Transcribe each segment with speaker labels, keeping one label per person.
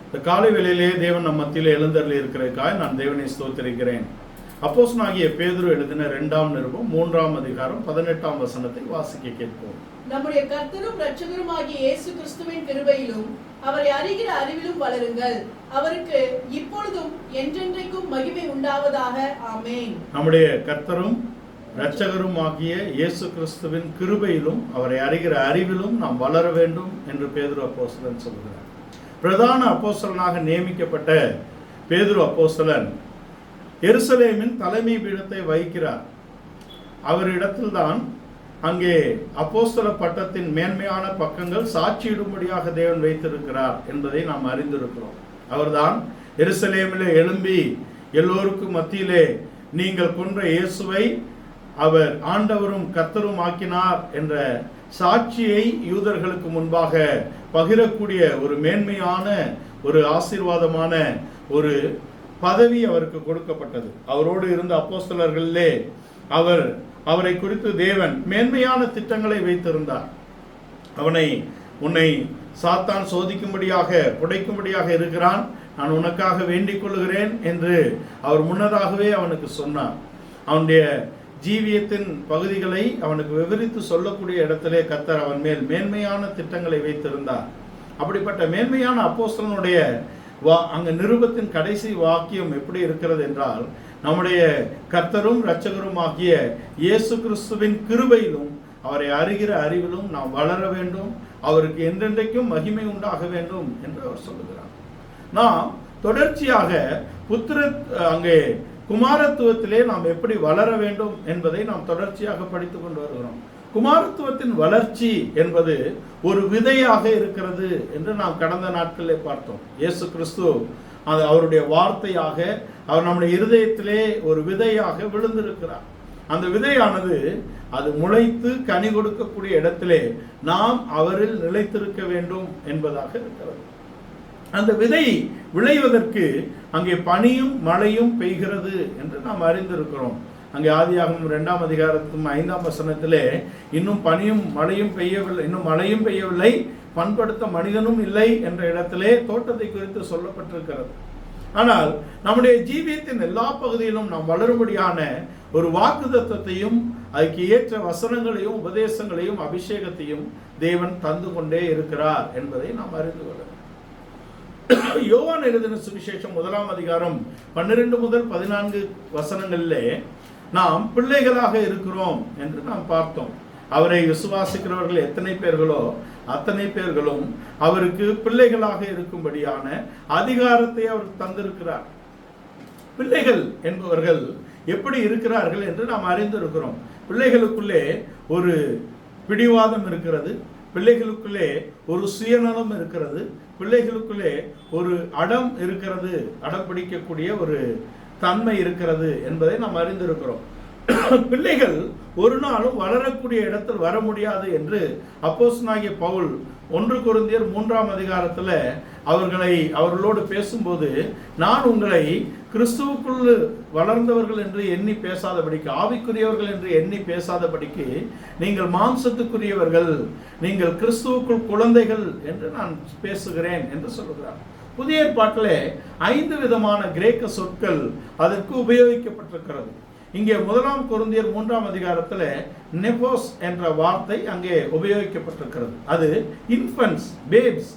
Speaker 1: இந்த காலை வேளையிலே தேவன் நம் மத்தியில் எழுந்தருளி இருக்கிறதுக்காக நான் தேவனை ஸ்தோத்திரிக்கிறேன். அப்போஸ்தலனாகிய பேதுரு எழுதின 2ஆம் நிருபம் 3ஆம் அதிகாரம் 18ஆம் வசனத்தை வாசிக்க கேட்போம்.
Speaker 2: நம்முடைய கர்த்தரும் இரட்சகருமாகிய இயேசு கிறிஸ்துவின் கிருபையிலும் அவரை அறிகிற அறிவிலும் வளருங்கள். அவருக்கு இப்பொழுதும் என்றென்றைக்கும் மகிமை உண்டாவதாக. ஆமென்.
Speaker 1: நம்முடைய கர்த்தரும் இரட்சகரும் ஆகிய இயேசு கிறிஸ்துவின் கிருபையிலும் அவரை அறிகிற அறிவிலும் நாம் வளர வேண்டும் என்று பேதுரு அப்போஸ்தலன் சொல்கிறார். பிரதான அப்போஸ்தலனாக நியமிக்கப்பட்ட பேதுரு அப்போஸ்தலன் எருசலேமின் தலைமை பீடத்தை வகிக்கிறார். அவரிடத்தில்தான் அங்கே அப்போஸ்தல பட்டத்தின் மேன்மையான பக்கங்கள் சாட்சியிடும்படியாக தேவன் வைத்திருக்கிறார் என்பதை நாம் அறிந்திருக்கிறோம். அவர்தான் எருசலேமிலே எழும்பி எல்லோருக்கும் மத்தியிலே நீங்கள் கொன்ற இயேசுவை அவர் ஆண்டவரும் கர்த்தரும் ஆக்கினார் என்ற சாட்சியை யூதர்களுக்கு முன்பாக பகிரக்கூடிய ஒரு மேன்மையான ஒரு ஆசீர்வாதமான ஒரு பதவி அவருக்கு கொடுக்கப்பட்டது. அவரோடு இருந்த அப்போஸ்தலர்களிலே அவரை குறித்து தேவன் மேன்மையான திட்டங்களை வைத்திருந்தார். உன்னை சாத்தான் சோதிக்கும்படியாக புடைக்கும்படியாக இருக்கிறான், நான் உனக்காக வேண்டிக் கொள்கிறேன் என்று அவர் முன்னதாகவே அவனுக்கு சொன்னார். அவனுடைய ஜீவியத்தின் பகுதிகளை அவனுக்கு விவரித்து சொல்லக்கூடிய இடத்திலே கர்த்தர் அவன் மேல் மேன்மையான திட்டங்களை வைத்திருந்தார். அப்படிப்பட்ட மேன்மையான அப்போஸ்தலனுடைய அங்க நிருபத்தின் கடைசி வாக்கியம் எப்படி இருக்கிறது என்றால், நம்முடைய கர்த்தரும் இரட்சகரும் ஆகிய இயேசு கிறிஸ்துவின் கிருபையிலும் அவரை அறிகிற அறிவிலும் நாம் வளர வேண்டும், அவருக்கு என்றென்றைக்கும் மகிமை உண்டாக வேண்டும் என்று அவர் சொல்லுகிறார். நாம் தொடர்ச்சியாக அங்கே குமாரத்துவத்திலே நாம் எப்படி வளர வேண்டும் என்பதை நாம் தொடர்ச்சியாக படித்துக் கொண்டு வருகிறோம். குமாரத்துவத்தின் வளர்ச்சி என்பது ஒரு விதையாக இருக்கிறது என்று நாம் கடந்த நாட்களில் பார்த்தோம். இயேசு கிறிஸ்து அது அவருடைய வார்த்தையாக அவர் நம்முடைய இருதயத்திலே ஒரு விதையாக விழுந்திருக்கிறார். அந்த விதையானது அது முளைத்து கனி கொடுக்கக்கூடிய இடத்திலே நாம் அவரில் நிலைத்திருக்க வேண்டும் என்பதாக இருக்கிறது. அந்த விதை விளைவதற்கு அங்கே பனியும் மழையும் பெய்கிறது என்று நாம் அறிந்திருக்கிறோம். அங்கே ஆதியாகமம் 2ஆம் அதிகாரத்தும் 5ஆம் வசனத்திலே இன்னும் பனியும் மழையும் பெய்யவில்லை, இன்னும் மழையும் பெய்யவில்லை, பண்படுத்த மனிதனும் இல்லை என்ற இடத்திலே தோட்டத்தை குறித்து சொல்லப்பட்டிருக்கிறது. ஆனால் நம்முடைய ஜீவியத்தின் எல்லா பகுதியிலும் நாம் வளரும்படியான ஒரு வாக்குத்தத்தத்தையும் அதுக்கு ஏற்ற வசனங்களையும் உபதேசங்களையும் அபிஷேகத்தையும் தேவன் தந்து கொண்டே இருக்கிறார் என்பதை நாம் அறிந்து கொள்ள வேண்டும். யோவான் எழுதின சுவிசேஷம் 1ஆம் அதிகாரம் 12 முதல் 14 வசனங்களிலே நாம் பிள்ளைகளாக இருக்கிறோம் என்று நாம் பார்த்தோம். அவரை விசுவாசிக்கிறவர்கள் எத்தனை பேர்களோ அத்தனை பேர்களும் அவருக்கு பிள்ளைகளாக இருக்கும்படியான அதிகாரத்தை அவர் தந்திருக்கிறார். பிள்ளைகள் என்பவர்கள் எப்படி இருக்கிறார்கள் என்று நாம் அறிந்திருக்கிறோம். பிள்ளைகளுக்குள்ளே ஒரு பிடிவாதம் இருக்கிறது, பிள்ளைகளுக்குள்ளே ஒரு சுயநலம் இருக்கிறது, பிள்ளைகளுக்குள்ளே ஒரு அடம் இருக்கிறது, அடம் பிடிக்கக்கூடிய ஒரு தன்மை இருக்கிறது என்பதை நாம் அறிந்திருக்கிறோம். பிள்ளைகள் ஒரு நாளும் வளரக்கூடிய இடத்தில் வர முடியாது என்று அப்போஸ்தலனாகிய பவுல் 1 கொரிந்தியர் 3ஆம் அதிகாரத்தில் அவர்களோடு பேசும்போது, நான் உங்களை கிறிஸ்துவுக்குள் வளர்ந்தவர்கள் என்று எண்ணி பேசாதபடிக்கு, ஆவிக்குரியவர்கள் என்று எண்ணி பேசாதபடிக்கு, நீங்கள் மாம்சத்துக்குரியவர்கள், நீங்கள் கிறிஸ்துவுக்குள் குழந்தைகள் என்று நான் பேசுகிறேன் என்று சொல்லுகிறார். புதிய ஏற்பாட்டிலே 5 விதமான கிரேக்க சொற்கள் அதற்கு உபயோகிக்கப்பட்டிருக்கிறது. இங்கே 1 கொரிந்தியர் 3ஆம் அதிகாரத்தில் நெபோஸ் என்ற வார்த்தை அங்கே உபயோகிக்கப்பட்டிருக்கிறது. அது இன்ஃபன்ட்ஸ், பேப்ஸ்,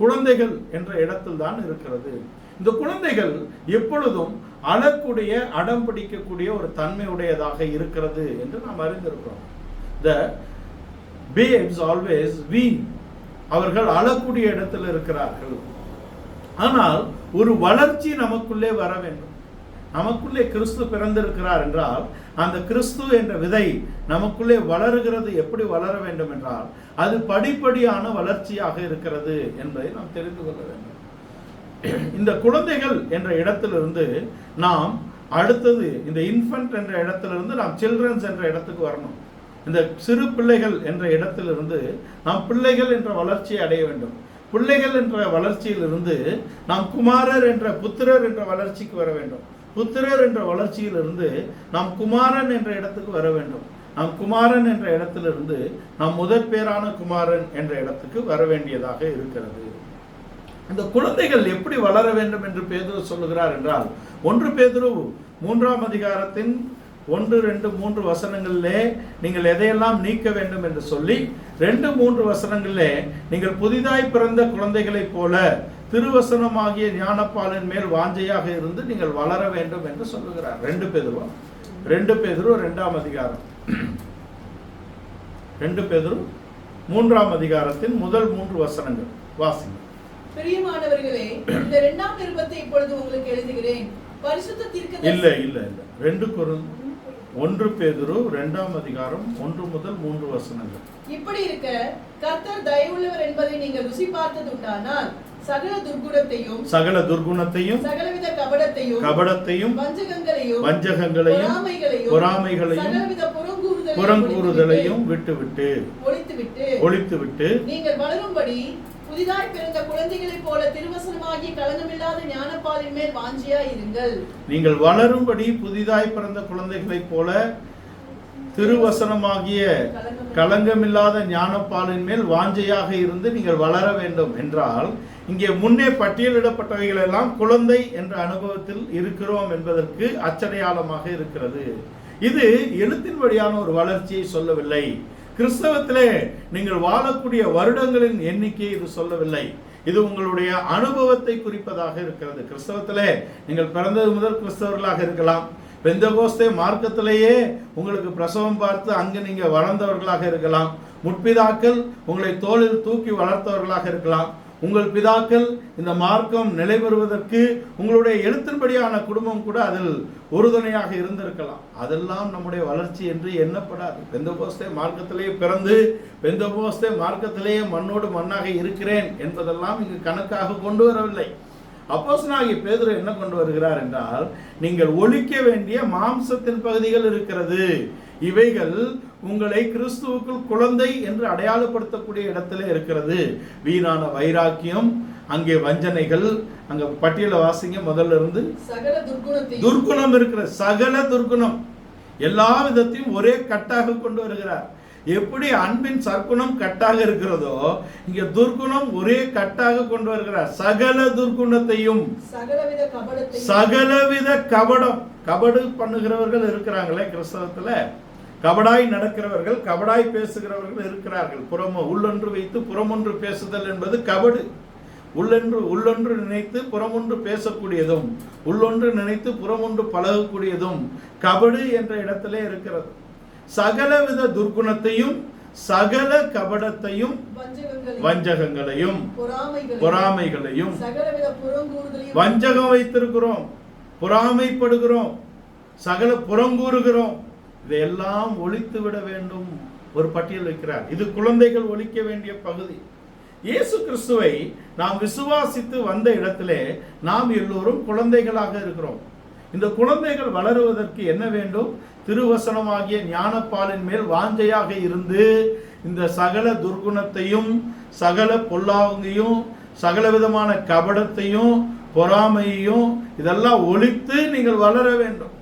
Speaker 1: குழந்தைகள் என்ற இடத்தில் தான் இருக்கிறது. இந்த குழந்தைகள் எப்பொழுதும் அழக்கூடிய, அடம் பிடிக்கக்கூடிய ஒரு தன்மை உடையதாக இருக்கிறது என்று நாம் அறிந்திருக்கிறோம். The babes always wean. அவர்கள் அழக்கூடிய இடத்தில் இருக்கிறார்கள். ஆனால் ஒரு வளர்ச்சி நமக்குள்ளே வர வேண்டும். நமக்குள்ளே கிறிஸ்து பிறந்திருக்கிறார் என்றால் அந்த கிறிஸ்து என்ற விதை நமக்குள்ளே வளருகிறது. எப்படி வளர வேண்டும் என்றால் அது படிப்படியான வளர்ச்சியாக இருக்கிறது என்பதை நாம் தெரிந்து கொள்ள வேண்டும். இந்த குழந்தைகள் என்ற இடத்திலிருந்து நாம் அடுத்தது இந்த இன்ஃபன்ட் என்ற இடத்திலிருந்து நாம் சில்ட்ரன்ஸ் என்ற இடத்துக்கு வரணும். இந்த சிறு பிள்ளைகள் என்ற இடத்திலிருந்து நாம் பிள்ளைகள் என்ற வளர்ச்சியை அடைய வேண்டும். பிள்ளைகள் என்ற வளர்ச்சியிலிருந்து நாம் குமாரர் என்ற புத்திரர் என்ற வளர்ச்சிக்கு வர வேண்டும். புத்திரர் என்ற வளர்ச்சியிலிருந்து நாம் குமாரன் என்ற இடத்துக்கு வர வேண்டும். நாம் குமாரன் என்ற இடத்திலிருந்து நாம் முதற் பேரான குமாரன் என்ற இடத்துக்கு வர வேண்டியதாக இருக்கிறது. இந்த குழந்தைகள் எப்படி வளர வேண்டும் என்று பேதுரு சொல்லுகிறார் என்றால், 1 பேதுரு 3ஆம் அதிகாரத்தின் 1, 2, 3 வசனங்களிலே நீங்கள் எதையெல்லாம் நீக்க வேண்டும் என்று சொல்லி 2, 3 வசனங்களிலே நீங்கள் புதிதாய் பிறந்த குழந்தைகளைப் போல திருவசனமாகிய ஞானப்பாலின் மேல் வாஞ்சையாக இருந்து நீங்கள் வளர வேண்டும் என்று சொல்லுகிறார். 2 பேதுரு 2ஆம் அதிகாரம், 2 பேதுரு 3ஆம் அதிகாரத்தின் முதல் 3 வசனங்கள் வாசிங்க.
Speaker 2: பிரியமானவர்களே, இந்த 2ஆம் நிருபத்தை இப்பொழுது உங்களுக்கு எழுதுகிறேன். பரிசுத்த தீர்க்கதரிசி
Speaker 1: இல்ல 1 பேதுரு 2ஆம் அதிகாரம் 1 முதல் 3 வசனங்கள்.
Speaker 2: இப்படி இருக்க கர்த்தர் தயவுள்ளவர் என்பதை நீங்கள் ருசி பார்த்தது உண்டானால் சகல துர்குணத்தையும்
Speaker 1: சகலவித
Speaker 2: கபடத்தையும்
Speaker 1: வஞ்சகங்களையும் பொறாமைகளையும்
Speaker 2: சகலவித
Speaker 1: புறங்கூறுதலையும் விட்டுவிட்டு ஒழித்துவிட்டு
Speaker 2: நீங்கள் வளரும்படி புதிதாய் பிறந்த குழந்தைகளைப் போல திருவசனமாகிய களங்கமில்லாத ஞானப்பாலின் மேல் வாஞ்சியாய் இருங்கள்.
Speaker 1: நீங்கள் வளரும்படி புதிதாய் பிறந்த குழந்தைகளைப் போல திருவசனமாகிய களங்கமில்லாத ஞானப்பாலின் மேல் வாஞ்சையாக இருந்து நீங்கள் வளர வேண்டும் என்றால், இங்கே முன்னே பட்டியலிடப்பட்டவைகள் எல்லாம் குழந்தை என்ற அனுபவத்தில் இருக்கிறோம் என்பதற்கு அச்சடையாளமாக இருக்கிறது. இது எழுத்தின்படியான ஒரு வளர்ச்சியை சொல்லவில்லை. கிறிஸ்தவத்திலே நீங்கள் வாழக்கூடிய வருடங்களின் எண்ணிக்கையை இது சொல்லவில்லை. இது உங்களுடைய அனுபவத்தை குறிப்பதாக இருக்கிறது. கிறிஸ்தவத்திலே நீங்கள் பிறந்தது முதல் கிறிஸ்தவர்களாக இருக்கலாம். பெந்தகோஸ்தே மார்க்கத்திலேயே உங்களுக்கு பிரசவம் பார்த்து அங்கு நீங்க வளர்ந்தவர்களாக இருக்கலாம். முற்பிதாக்கள் உங்களை தோளில் தூக்கி வளர்த்தவர்களாக இருக்கலாம். உங்கள் பிதாக்கள் இந்த மார்க்கம் நிலை பெறுவதற்கு உங்களுடைய எழுத்தின்படியான குடும்பம் கூட அதில் உறுதுணையாக இருந்திருக்கலாம். அதெல்லாம் நம்முடைய வளர்ச்சி என்று எண்ணப்படாது. பெந்தகோஸ்தே மார்க்கத்திலேயே பிறந்து பெந்தகோஸ்தே மார்க்கத்திலேயே மண்ணோடு மண்ணாக இருக்கிறேன் என்பதெல்லாம் இங்கு கணக்காக கொண்டு வரவில்லை. அப்போஸ்தலனாகிய பேதுரு என்ன கொண்டு வருகிறார் என்றால், நீங்கள் ஒழிக்க வேண்டிய மாம்சத்தின் பகுதிகள் இருக்கிறது. இவைகள் உங்களை கிறிஸ்துவுக்குள் குழந்தை என்று அடையாளப்படுத்தக்கூடிய இடத்திலே இருக்கிறது. வீணான வைராக்கியம், அங்கே வஞ்சனைகள், அங்க பட்டியல வாசிங்க முதல்ல இருந்து. துர்குணம் இருக்கிற சகல துர்குணம் எல்லா விதத்தையும் ஒரே கட்டாக கொண்டு வருகிறார். எப்படி அன்பின் சற்குணம் கட்டாக இருக்கிறதோ, இங்க துர்குணம் ஒரே கட்டாக கொண்டு வருகிறார். சகல துர்குணத்தையும் சகலவித கபடம், கபடு பண்ணுகிறவர்கள் இருக்கிறாங்களே கிறிஸ்தவத்துல, கபடாய் நடக்கிறவர்கள், கபடாய் பேசுகிறவர்கள் இருக்கிறார்கள். உள்ளொன்று வைத்து புறமொன்று பேசுதல் என்பது கபடு. உள்ளொன்று நினைத்து புறமொன்று பேசக்கூடியதும், உள்ளொன்று நினைத்து புறமொன்று பழகக்கூடியதும் கபடு என்ற இடத்திலே இருக்கிறது. சகலவித துர்குணத்தையும் சகல கபடத்தையும் வஞ்சகங்களையும் பொறாமைகளையும் வஞ்சகம் வைத்திருக்கிறோம், பொறாமைப்படுகிறோம், சகல புறங்கூறுகிறோம், இதையெல்லாம் ஒழித்து விட வேண்டும். ஒரு பட்டியல் வைக்கிறார். இது குழந்தைகள் ஒழிக்க வேண்டிய பகுதி. இயேசு கிறிஸ்துவை நாம் விசுவாசித்து வந்த இடத்திலே நாம் எல்லோரும் குழந்தைகளாக இருக்கிறோம். இந்த குழந்தைகள் வளருவதற்கு என்ன வேண்டும்? திருவசனமாகிய ஞானப்பாலின் மேல் வாஞ்சையாக இருந்து இந்த சகல துர்குணத்தையும் சகல பொல்லாங்கையும் சகல விதமான கபடத்தையும் பொறாமையையும் இதெல்லாம் ஒழித்து நீங்கள் வளர வேண்டும்.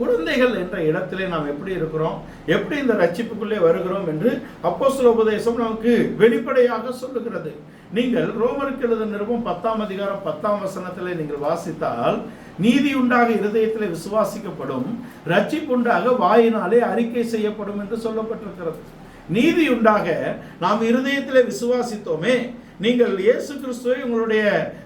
Speaker 1: குழந்தைகள் என்ற இடத்திலே நாம் எப்படி இருக்கிறோம், எப்படி இந்த ரட்சிப்புக்குள்ளே வருகிறோம் என்று அப்போஸ்தல உபதேசம் நமக்கு வெளிப்படையாக சொல்லுகிறது. நீங்கள் ரோமருக்கு எழுதின நிருபம் 10ஆம் அதிகாரம் 10ஆம் வசனத்திலே நீங்கள் வாசித்தால், நீதி உண்டாக இருதயத்திலே விசுவாசிக்கப்படும், ரட்சிப்புண்டாக வாயினாலே அறிக்கை செய்யப்படும் என்று சொல்லப்பட்டிருக்கிறது. நீதி உண்டாக நாம் இருதயத்திலே விசுவாசித்தோமே, நீங்கள் இயேசு கிறிஸ்துவை உங்களுடைய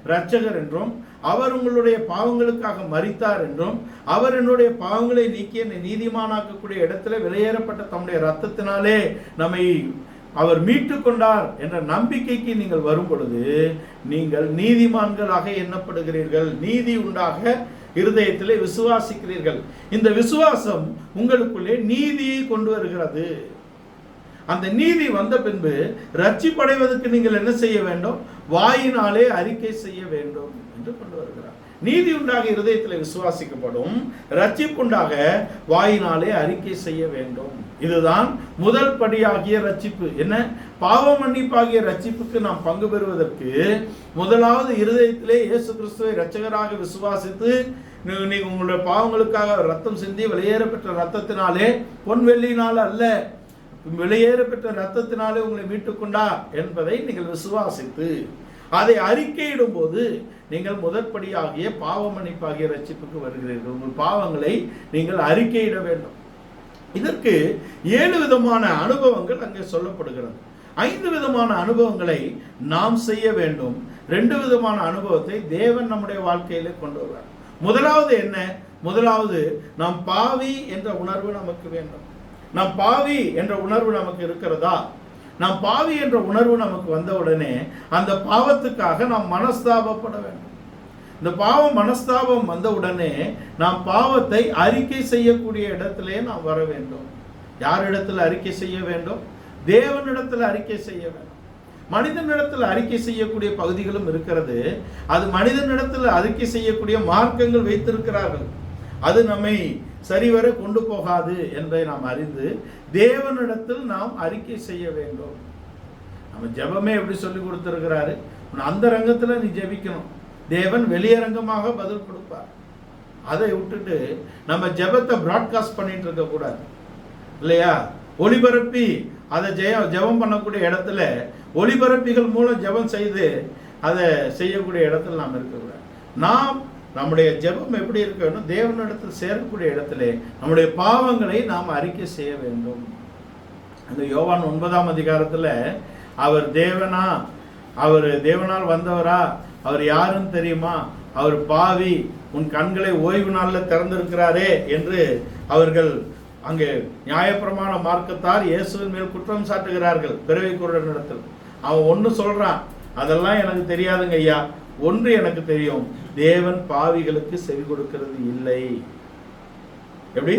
Speaker 1: இரட்சகர் என்றும், அவர் உங்களுடைய பாவங்களுக்காக மரித்தார் என்றும், அவர் என்னுடைய பாவங்களை நீக்கி என்னை நீதிமானாக்கக்கூடிய இடத்துல வெளியேறப்பட்ட தம்முடைய இரத்தத்தினாலே நம்மை அவர் மீட்டு கொண்டார் என்ற நம்பிக்கைக்கு நீங்கள் வரும் பொழுது நீங்கள் நீதிமான்களாக எண்ணப்படுகிறீர்கள். நீதி உண்டாக இருதயத்திலே விசுவாசிக்கிறீர்கள். இந்த விசுவாசம் உங்களுக்குள்ளே நீதியை கொண்டு வருகிறது. அந்த நீதி வந்த பின்பு ரட்சிப்படைவதற்கு நீங்கள் என்ன செய்ய வேண்டும்? வாயினாலே அறிக்கை செய்ய வேண்டும் என்று கொண்டு வருகிறார். நீதி உண்டாக இருதயத்தில் விசுவாசிக்கப்படும், ரட்சிப்புண்டாக வாயினாலே அறிக்கை செய்ய வேண்டும். இதுதான் முதல் படியாகிய ரட்சிப்பு. என்ன? பாவ மன்னிப்பாகிய ரட்சிப்புக்கு நாம் பங்கு பெறுவதற்கு முதலாவது இருதயத்திலே இயேசு கிறிஸ்துவை இரட்சகராக விசுவாசித்து, நீங்க உங்களுடைய பாவங்களுக்காக ரத்தம் சிந்தி வெளியேறப்பெற்ற ரத்தத்தினாலே, பொன் வெள்ளியினால் அல்ல, வெளியேறப்பெற்ற ரத்தத்தினாலே உங்களை மீட்டுக்கொண்டார் என்பதை நீங்கள் விசுவாசித்து, அதை அறிக்கையிடும் போது நீங்கள் முதற்படியாகிய பாவ மன்னிப்பாகிய ரட்சிப்புக்கு வருகிறீர்கள். உங்கள் பாவங்களை நீங்கள் அறிக்கையிட வேண்டும். இதற்கு 7 விதமான அனுபவங்கள் அங்கே சொல்லப்படுகிறது. 5 விதமான அனுபவங்களை நாம் செய்ய வேண்டும். 2 விதமான அனுபவத்தை தேவன் நம்முடைய வாழ்க்கையிலே கொண்டு வருவார். முதலாவது என்ன? முதலாவது, நாம் பாவி என்ற உணர்வு நமக்கு வேண்டும். நாம் பாவி என்ற உணர்வு நமக்கு இருக்கிறதா? நாம் பாவி என்ற உணர்வு நமக்கு வந்தவுடனே அந்த பாவத்துக்காக நாம் மனஸ்தாபப்பட வேண்டும். இந்த பாவம் மனஸ்தாபம் வந்தவுடனே நாம் பாவத்தை அறிக்கை செய்யக்கூடிய இடத்திலே நாம் வர வேண்டும். யாரிடத்தில் அறிக்கை செய்ய வேண்டும்? தேவனிடத்தில் அறிக்கை செய்ய வேண்டும். மனிதனிடத்தில் அறிக்கை செய்யக்கூடிய பகுதிகளும் இருக்கிறது. அது மனிதனிடத்தில் அறிக்கை செய்யக்கூடிய மார்க்கங்கள் வைத்திருக்கிறார்கள். அது நம்மை சரிவர கொண்டு போகாது என்பதை நாம் அறிந்து தேவனிடத்தில் நாம் அறிக்கை செய்ய வேண்டும். நம்ம ஜெபமே எப்படி சொல்லி கொடுத்திருக்கிறாரு? அந்த ரங்கத்தில் நீ ஜெபிக்கணும், தேவன் வெளியரங்கமாக பதில் கொடுப்பார். அதை விட்டுட்டு நம்ம ஜெபத்தை பிராட்காஸ்ட் பண்ணிட்டு இருக்க கூடாது இல்லையா? ஒளிபரப்பி அதை ஜெபம் பண்ணக்கூடிய இடத்துல ஒளிபரப்பிகள் மூலம் ஜெபம் செய்து அதை செய்யக்கூடிய இடத்துல நாம் இருக்கக்கூடாது. நாம் நம்முடைய ஜெபம் எப்படி இருக்க வேண்டும்? தேவனிடத்தில் சேரக்கூடிய இடத்துல நம்முடைய பாவங்களை நாம் அறிக்கை செய்ய வேண்டும். அந்த யோவான் 9ஆம் அதிகாரத்தில் அவர் தேவனா, அவர் தேவனால் வந்தவரா, அவர் யாருன்னு தெரியுமா, அவர் பாவி, உன் கண்களை ஓய்வு நாளில் திறந்திருக்கிறாரே என்று அவர்கள் அங்கே நியாயப்பிரமாண மார்க்கத்தார் இயேசுவின் மேல் குற்றம் சாட்டுகிறார்கள். பிறவி குருடனிடத்தில் அவன் ஒன்று சொல்றான், அதெல்லாம் எனக்கு தெரியாதுங்க ஐயா, ஒன்று எனக்கு தெரியும், தேவன் பாவிகளுக்கு செவி கொடுக்கிறது இல்லை. எப்படி?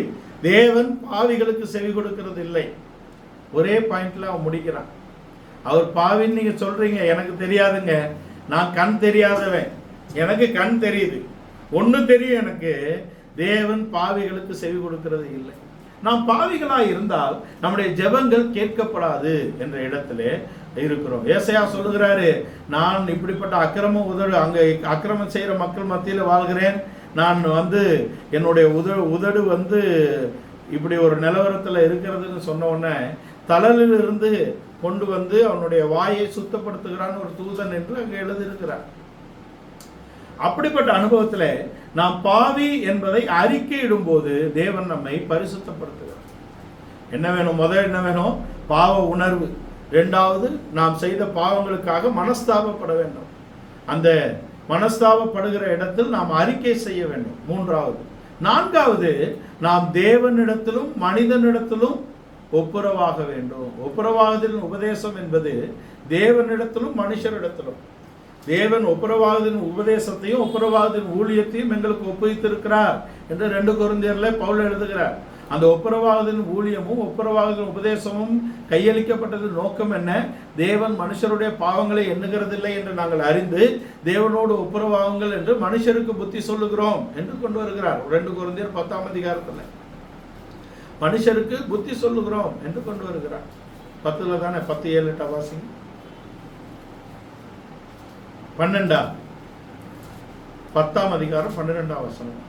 Speaker 1: தேவன் பாவிகளுக்கு செவி கொடுக்கிறது இல்லை. ஒரே பாயிண்ட்ல அவன் முடிக்கிறான். அவர் பாவின்னு நீங்க சொல்றீங்க, எனக்கு தெரியாதுங்க, நான் கண் தெரியாதவன், எனக்கு கண் தெரியுது, ஒன்று தெரியும் எனக்கு, தேவன் பாவிகளுக்கு செவி கொடுக்கிறது இல்லை. நாம் பாவிகளாக இருந்தால் நம்முடைய ஜெபங்கள் கேட்கப்படாது என்ற இடத்துல இருக்கிறோம். ஏசாயா சொல்லுகிறாரு, நான் இப்படிப்பட்ட அங்கே அக்கிரமம் செய்கிற மக்கள் மத்தியில் வாழ்கிறேன், நான் என்னுடைய உதடு இப்படி ஒரு நிலவரத்தில் இருக்கிறதுன்னு சொன்ன உடனே தளலிலிருந்து கொண்டு அவனுடைய வாயை சுத்தப்படுத்துகிறான் ஒரு தூதன் என்று அங்கே எழுதியிருக்கிறார். அப்படிப்பட்ட அனுபவத்தில் நாம் பாவி என்பதை அறிக்கையிடும் போது தேவன் நம்மை பரிசுத்தப்படுத்துகிறார். என்ன வேணும்? முதல் என்ன வேணும்? பாவ உணர்வு. 2வது, நாம் செய்த பாவங்களுக்காக மனஸ்தாபப்பட வேண்டும். அந்த மனஸ்தாபப்படுகிற இடத்தில் நாம் அறிக்கை செய்ய வேண்டும். 3வது. 4வது, நாம் தேவனிடத்திலும் மனிதனிடத்திலும் ஒப்புரவாக வேண்டும். ஒப்புரவாகுதலின் உபதேசம் என்பது தேவனிடத்திலும் மனுஷரிடத்திலும். தேவன் ஒப்புரவாகுதலின் உபதேசத்தையும் ஒப்புரவாகுதலின் ஊழியத்தையும் எங்களுக்கு ஒப்புவித்திருக்கிறார் என்று 2 கொரிந்தியரில் பவுல் எழுதுகிறார். அந்த ஒப்புரவாகுதலின் ஊழியமும் ஒப்புரவாகுதலின் உபதேசமும் கையளிக்கப்பட்டது நோக்கம் என்ன? தேவன் மனுஷருடைய பாவங்களை எண்ணுகிறதில்லை என்று நாங்கள் அறிந்து தேவனோடு ஒப்புரவாகுங்கள் என்று மனுஷருக்கு புத்தி சொல்லுகிறோம் என்று கொண்டு வருகிறார். 2 கொரிந்தியர் 10ஆம் அதிகாரத்தில் மனுஷருக்கு புத்தி சொல்லுகிறோம் என்று கொண்டு வருகிறார். 10ல் தானே, 10, 7, 8 வாசிங்க. 10ஆம் அதிகாரம் 12ஆம் வசனம்.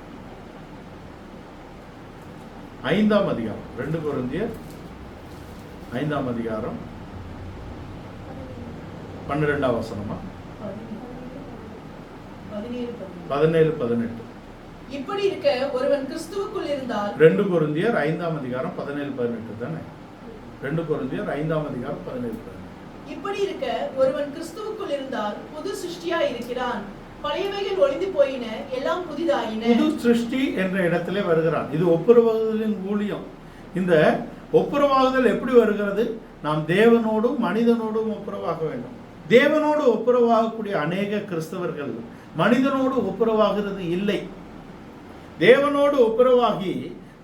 Speaker 1: 5ஆம் அதிகாரம் 2 கொரிந்தியர் 5ஆம் அதிகாரம் 12ஆம் வசனமா? 17, 18.
Speaker 2: இப்படி இருக்க ஒருவன் கிறிஸ்துவுக்குள் இருந்தால்
Speaker 1: 2 கொரிந்தியர் 5ஆம் அதிகாரம் 17, 18 தானே? 2 கொரிந்தியர் 5ஆம் அதிகாரம் 17, 18.
Speaker 2: இப்படி இருக்க ஒருவன் கிறிஸ்துவுக்குள் இருந்தால் புது சிருஷ்டியாய் இருக்கிறான், பழையவைகள் ஒளிந்து போயின, எல்லாம் புதிதாயின. புது சிருஷ்டி என்ற இடத்திலே வருகிறான். இது ஒப்புரவாகுதலின் ஊழியம். இந்த ஒப்புரவாகுதல் எப்படி வருகிறது? நாம் தேவனோடும் மனிதனோடும் ஒப்புரவாக வேண்டும். தேவனோடு ஒப்புரவாகக்கூடிய அநேக கிறிஸ்தவர்கள் மனிதனோடு ஒப்புரவாகிறது இல்லை. தேவனோடு ஒப்புரவாகி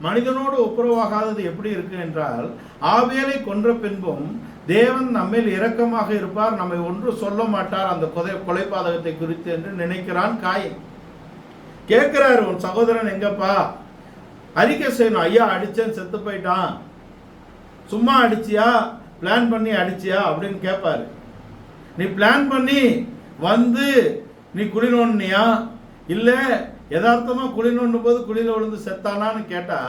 Speaker 2: மனிதனோடு ஒப்புரவாகாதது எப்படி இருக்கு என்றால், ஆபேலை கொன்ற பின்பும் தேவன் நம்மேல் இரக்கமாக இருப்பார், நம்மை ஒன்று சொல்ல மாட்டார் அந்த கொலைபாதகத்தை குறித்து என்று நினைக்கிறான் காயின். கேட்கிறாரு, உன் சகோதரன் எங்கப்பா? அறிக்கை செய்யணும். ஐயா அடிச்சேன், செத்து போயிட்டான். சும்மா அடிச்சியா, பிளான் பண்ணி அடிச்சியா அப்படின்னு கேட்பாரு. நீ பிளான் பண்ணி நீ குழி நோண்டியா, இல்லை யதார்த்தமாக குழி நோண்டும் போது குழியில் விழுந்து செத்தானான்னு கேட்டா,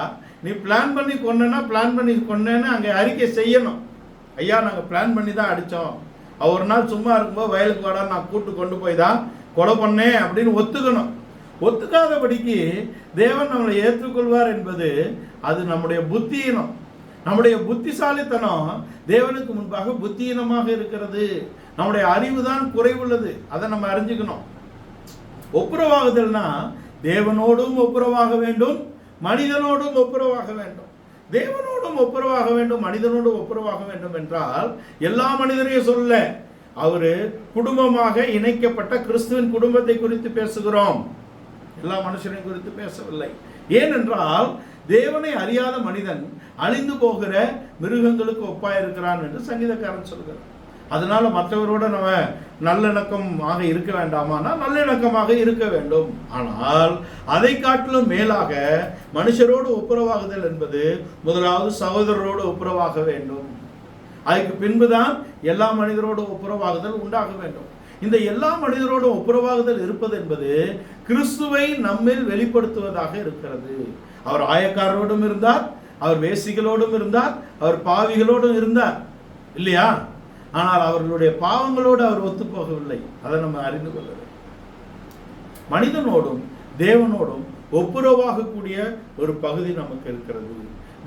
Speaker 2: நீ பிளான் பண்ணி கொன்னேன்னா பிளான் பண்ணி கொன்னேன்னு அங்கே அறிக்கை செய்யணும். ஐயா நாங்கள் பிளான் பண்ணி தான் அடித்தோம்,
Speaker 1: ஒரு நாள் சும்மா இருக்கும்போது வயலுக்கு வாடா நான் கூட்டு கொண்டு போய் தான் கொலை பண்ணேன் அப்படின்னு ஒத்துக்கணும். ஒத்துக்காதபடிக்கு தேவன் நம்மளை ஏற்றுக்கொள்வார் என்பது அது நம்முடைய புத்தியினம், நம்முடைய புத்திசாலித்தனம் தேவனுக்கு முன்பாக புத்தியினமாக இருக்கிறது. நம்முடைய அறிவு தான் குறைவுள்ளது, அதை நம்ம அறிஞ்சுக்கணும். ஒப்புரவாகுதல்னா தேவனோடும் ஒப்புரவாக வேண்டும், மனிதனோடும் ஒப்புரவாக வேண்டும். தேவனோடும் ஒப்புரவாக வேண்டும், மனிதனோடும் ஒப்புரவாக வேண்டும் என்றால் எல்லா மனிதரையும் சொல்ல, அவரு குடும்பமாக இணைக்கப்பட்ட கிறிஸ்துவின் குடும்பத்தை குறித்து பேசுகிறோம், எல்லா மனுஷனையும் குறித்து பேசவில்லை. ஏனென்றால் தேவனை அறியாத மனிதன் அழிந்து போகிற மிருகங்களுக்கு ஒப்பாயிருக்கிறான் என்று சங்கீதக்காரன் சொல்கிறார். அதனால மற்றவரோட நம்ம நல்லிணக்கமாக இருக்க வேண்டாமானா நல்லிணக்கமாக இருக்க வேண்டும். ஆனால் அதை காட்டிலும் மேலாக மனுஷரோடு ஒப்புரவாகுதல் என்பது முதலாவது சகோதரரோடு ஒப்புரவாக வேண்டும். அதுக்கு பின்புதான் எல்லா மனிதரோடு ஒப்புரவாகுதல் உண்டாக வேண்டும். இந்த எல்லா மனிதரோடும் ஒப்புரவாகுதல் இருப்பது என்பது கிறிஸ்துவை நம்மில் வெளிப்படுத்துவதாக இருக்கிறது. அவர் ஆயக்காரரோடும் இருந்தார், அவர் வேசிகளோடும் இருந்தார், அவர் பாவிகளோடும் இருந்தார் இல்லையா? ஆனால் அவர்களுடைய பாவங்களோடு அவர் ஒத்துப்போகவில்லை. அதை நம்ம அறிந்து கொள்ள வேண்டும். மனிதனோடும் தேவனோடும் ஒப்புரவாகக்கூடிய ஒரு பகுதி நமக்கு இருக்கிறது.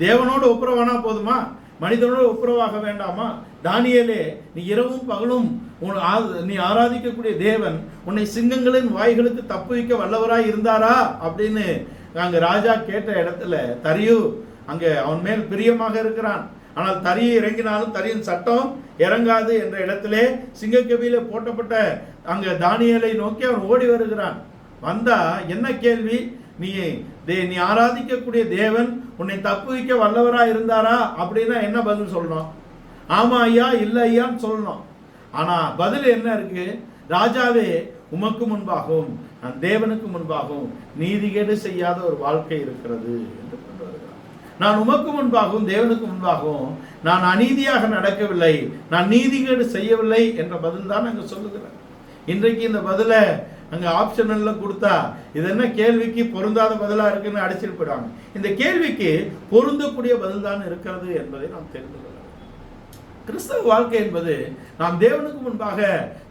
Speaker 1: தேவனோடு ஒப்புரவானா போதுமா? மனிதனோடு ஒப்புரவாக வேண்டாமா? தானியேலே, நீ இரவும் பகலும் நீ ஆராதிக்கக்கூடிய தேவன் உன்னை சிங்கங்களின் வாய்களுக்கு தப்புவிக்க வல்லவராய் இருந்தாரா அப்படின்னு அங்க ராஜா கேட்ட இடத்துல தரியு அங்க அவன் மேல் பிரியமாக இருக்கிறான். ஆனால் தரியை இறங்கினாலும் தரியின் சட்டம் இறங்காது என்ற இடத்திலே சிங்கக்கவியில போட்டப்பட்ட அங்க தானியேலை நோக்கி அவன் ஓடி வருகிறான். வந்தா என்ன கேள்வி? நீ ஆராதிக்கக்கூடிய தேவன் உன்னை தப்புவிக்க வல்லவரா இருந்தாரா அப்படின்னா என்ன பதில் சொல்லணும்? ஆமா ஐயா, இல்ல ஐயான்னு சொல்லணும். ஆனா பதில் என்ன இருக்கு? ராஜாவே, உமக்கு முன்பாகவும் நான் தேவனுக்கு முன்பாகவும் நீதிகேடு செய்யாத ஒரு வாழ்க்கை இருக்கிறது என்று கொண்டு வருகிறார். நான் உமக்கு முன்பாகவும் தேவனுக்கு முன்பாகவும் நான் அநீதியாக நடக்கவில்லை, நான் நீதிகேடு செய்யவில்லை என்ற பதில் தான் அங்க சொல்லுகிறேன். இன்றைக்கு இந்த பதில அங்க ஆப்ஷனல்ல கொடுத்தா இது என்ன கேள்விக்கு பொருந்தாத பதிலா இருக்குன்னு அடிச்சிட்டு போயிடுவாங்க. இந்த கேள்விக்கு பொருந்தக்கூடிய பதில் தான் இருக்கிறது என்பதை நாம் தெரிந்து கொள்ள வேண்டும். கிறிஸ்தவ வாழ்க்கை என்பது நாம் தேவனுக்கு முன்பாக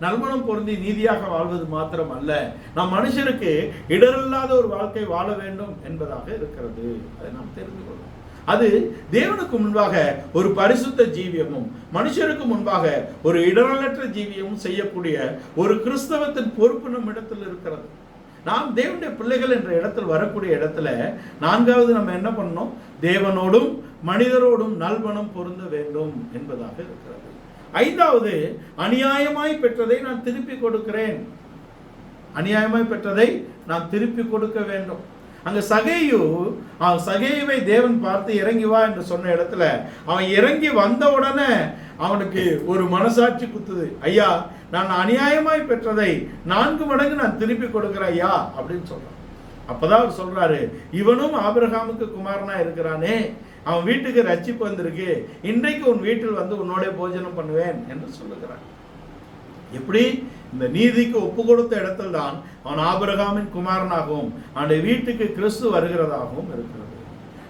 Speaker 1: நல்மனம் பொருந்தி நீதியாக வாழ்வது மாத்திரம் அல்ல, நாம் மனுஷருக்கு இடரில்லாத ஒரு வாழ்க்கை வாழ வேண்டும் என்பதாக இருக்கிறது. அதை நாம் தெரிந்து கொள்வோம். அது தேவனுக்கு முன்பாக ஒரு பரிசுத்த ஜீவியமும் மனுஷருக்கு முன்பாக ஒரு இடரலற்ற ஜீவியமும் செய்யக்கூடிய ஒரு கிறிஸ்தவத்தின் பொறுப்பு நம் இடத்தில் இருக்கிறது. நாம் தேவனுடைய பிள்ளைகள் என்ற இடத்தில் வரக்கூடிய இடத்துல நான்காவது நம்ம என்ன பண்ணணும்? தேவனோடும் மனிதரோடும் நல்மனம் பொருந்த வேண்டும் என்பதாக இருக்கிறது. ஐந்தாவது, அநியாயமாய் பெற்றதை நான் திருப்பி கொடுக்கிறேன். அநியாயமாய் பெற்றதை நான் திருப்பி கொடுக்க வேண்டும். அங்க சகேயுவை தேவன் பார்த்து இறங்கி வா என்று சொன்ன இடத்துல அவன் இறங்கி வந்த உடனே அவனுக்கு ஒரு மனசாட்சி குத்துது. ஐயா, நான் அநியாயமாய் பெற்றதை 4 மடங்கு நான் திருப்பி கொடுக்கிறேன் ஐயா அப்படின்னு சொல்றான். அப்பதான் அவர் சொல்றாரு, இவனும் ஆபிரகாமுக்கு குமாரனா இருக்கிறானே, அவன் வீட்டுக்கு ரட்சிப்பு வந்திருக்கு, இன்றைக்கு உன் வீட்டில் வந்து உன்னோட போஜனம் பண்ணுவேன் என்று சொல்லுகிறான். எப்படி? இந்த நீதிக்கு ஒப்பு கொடுத்த இடத்தில் தான் அவன் ஆபிரகாமின் குமாரனாகவும் அவனுடைய வீட்டுக்கு கிறிஸ்து வருகிறதாகவும் இருக்கிறது.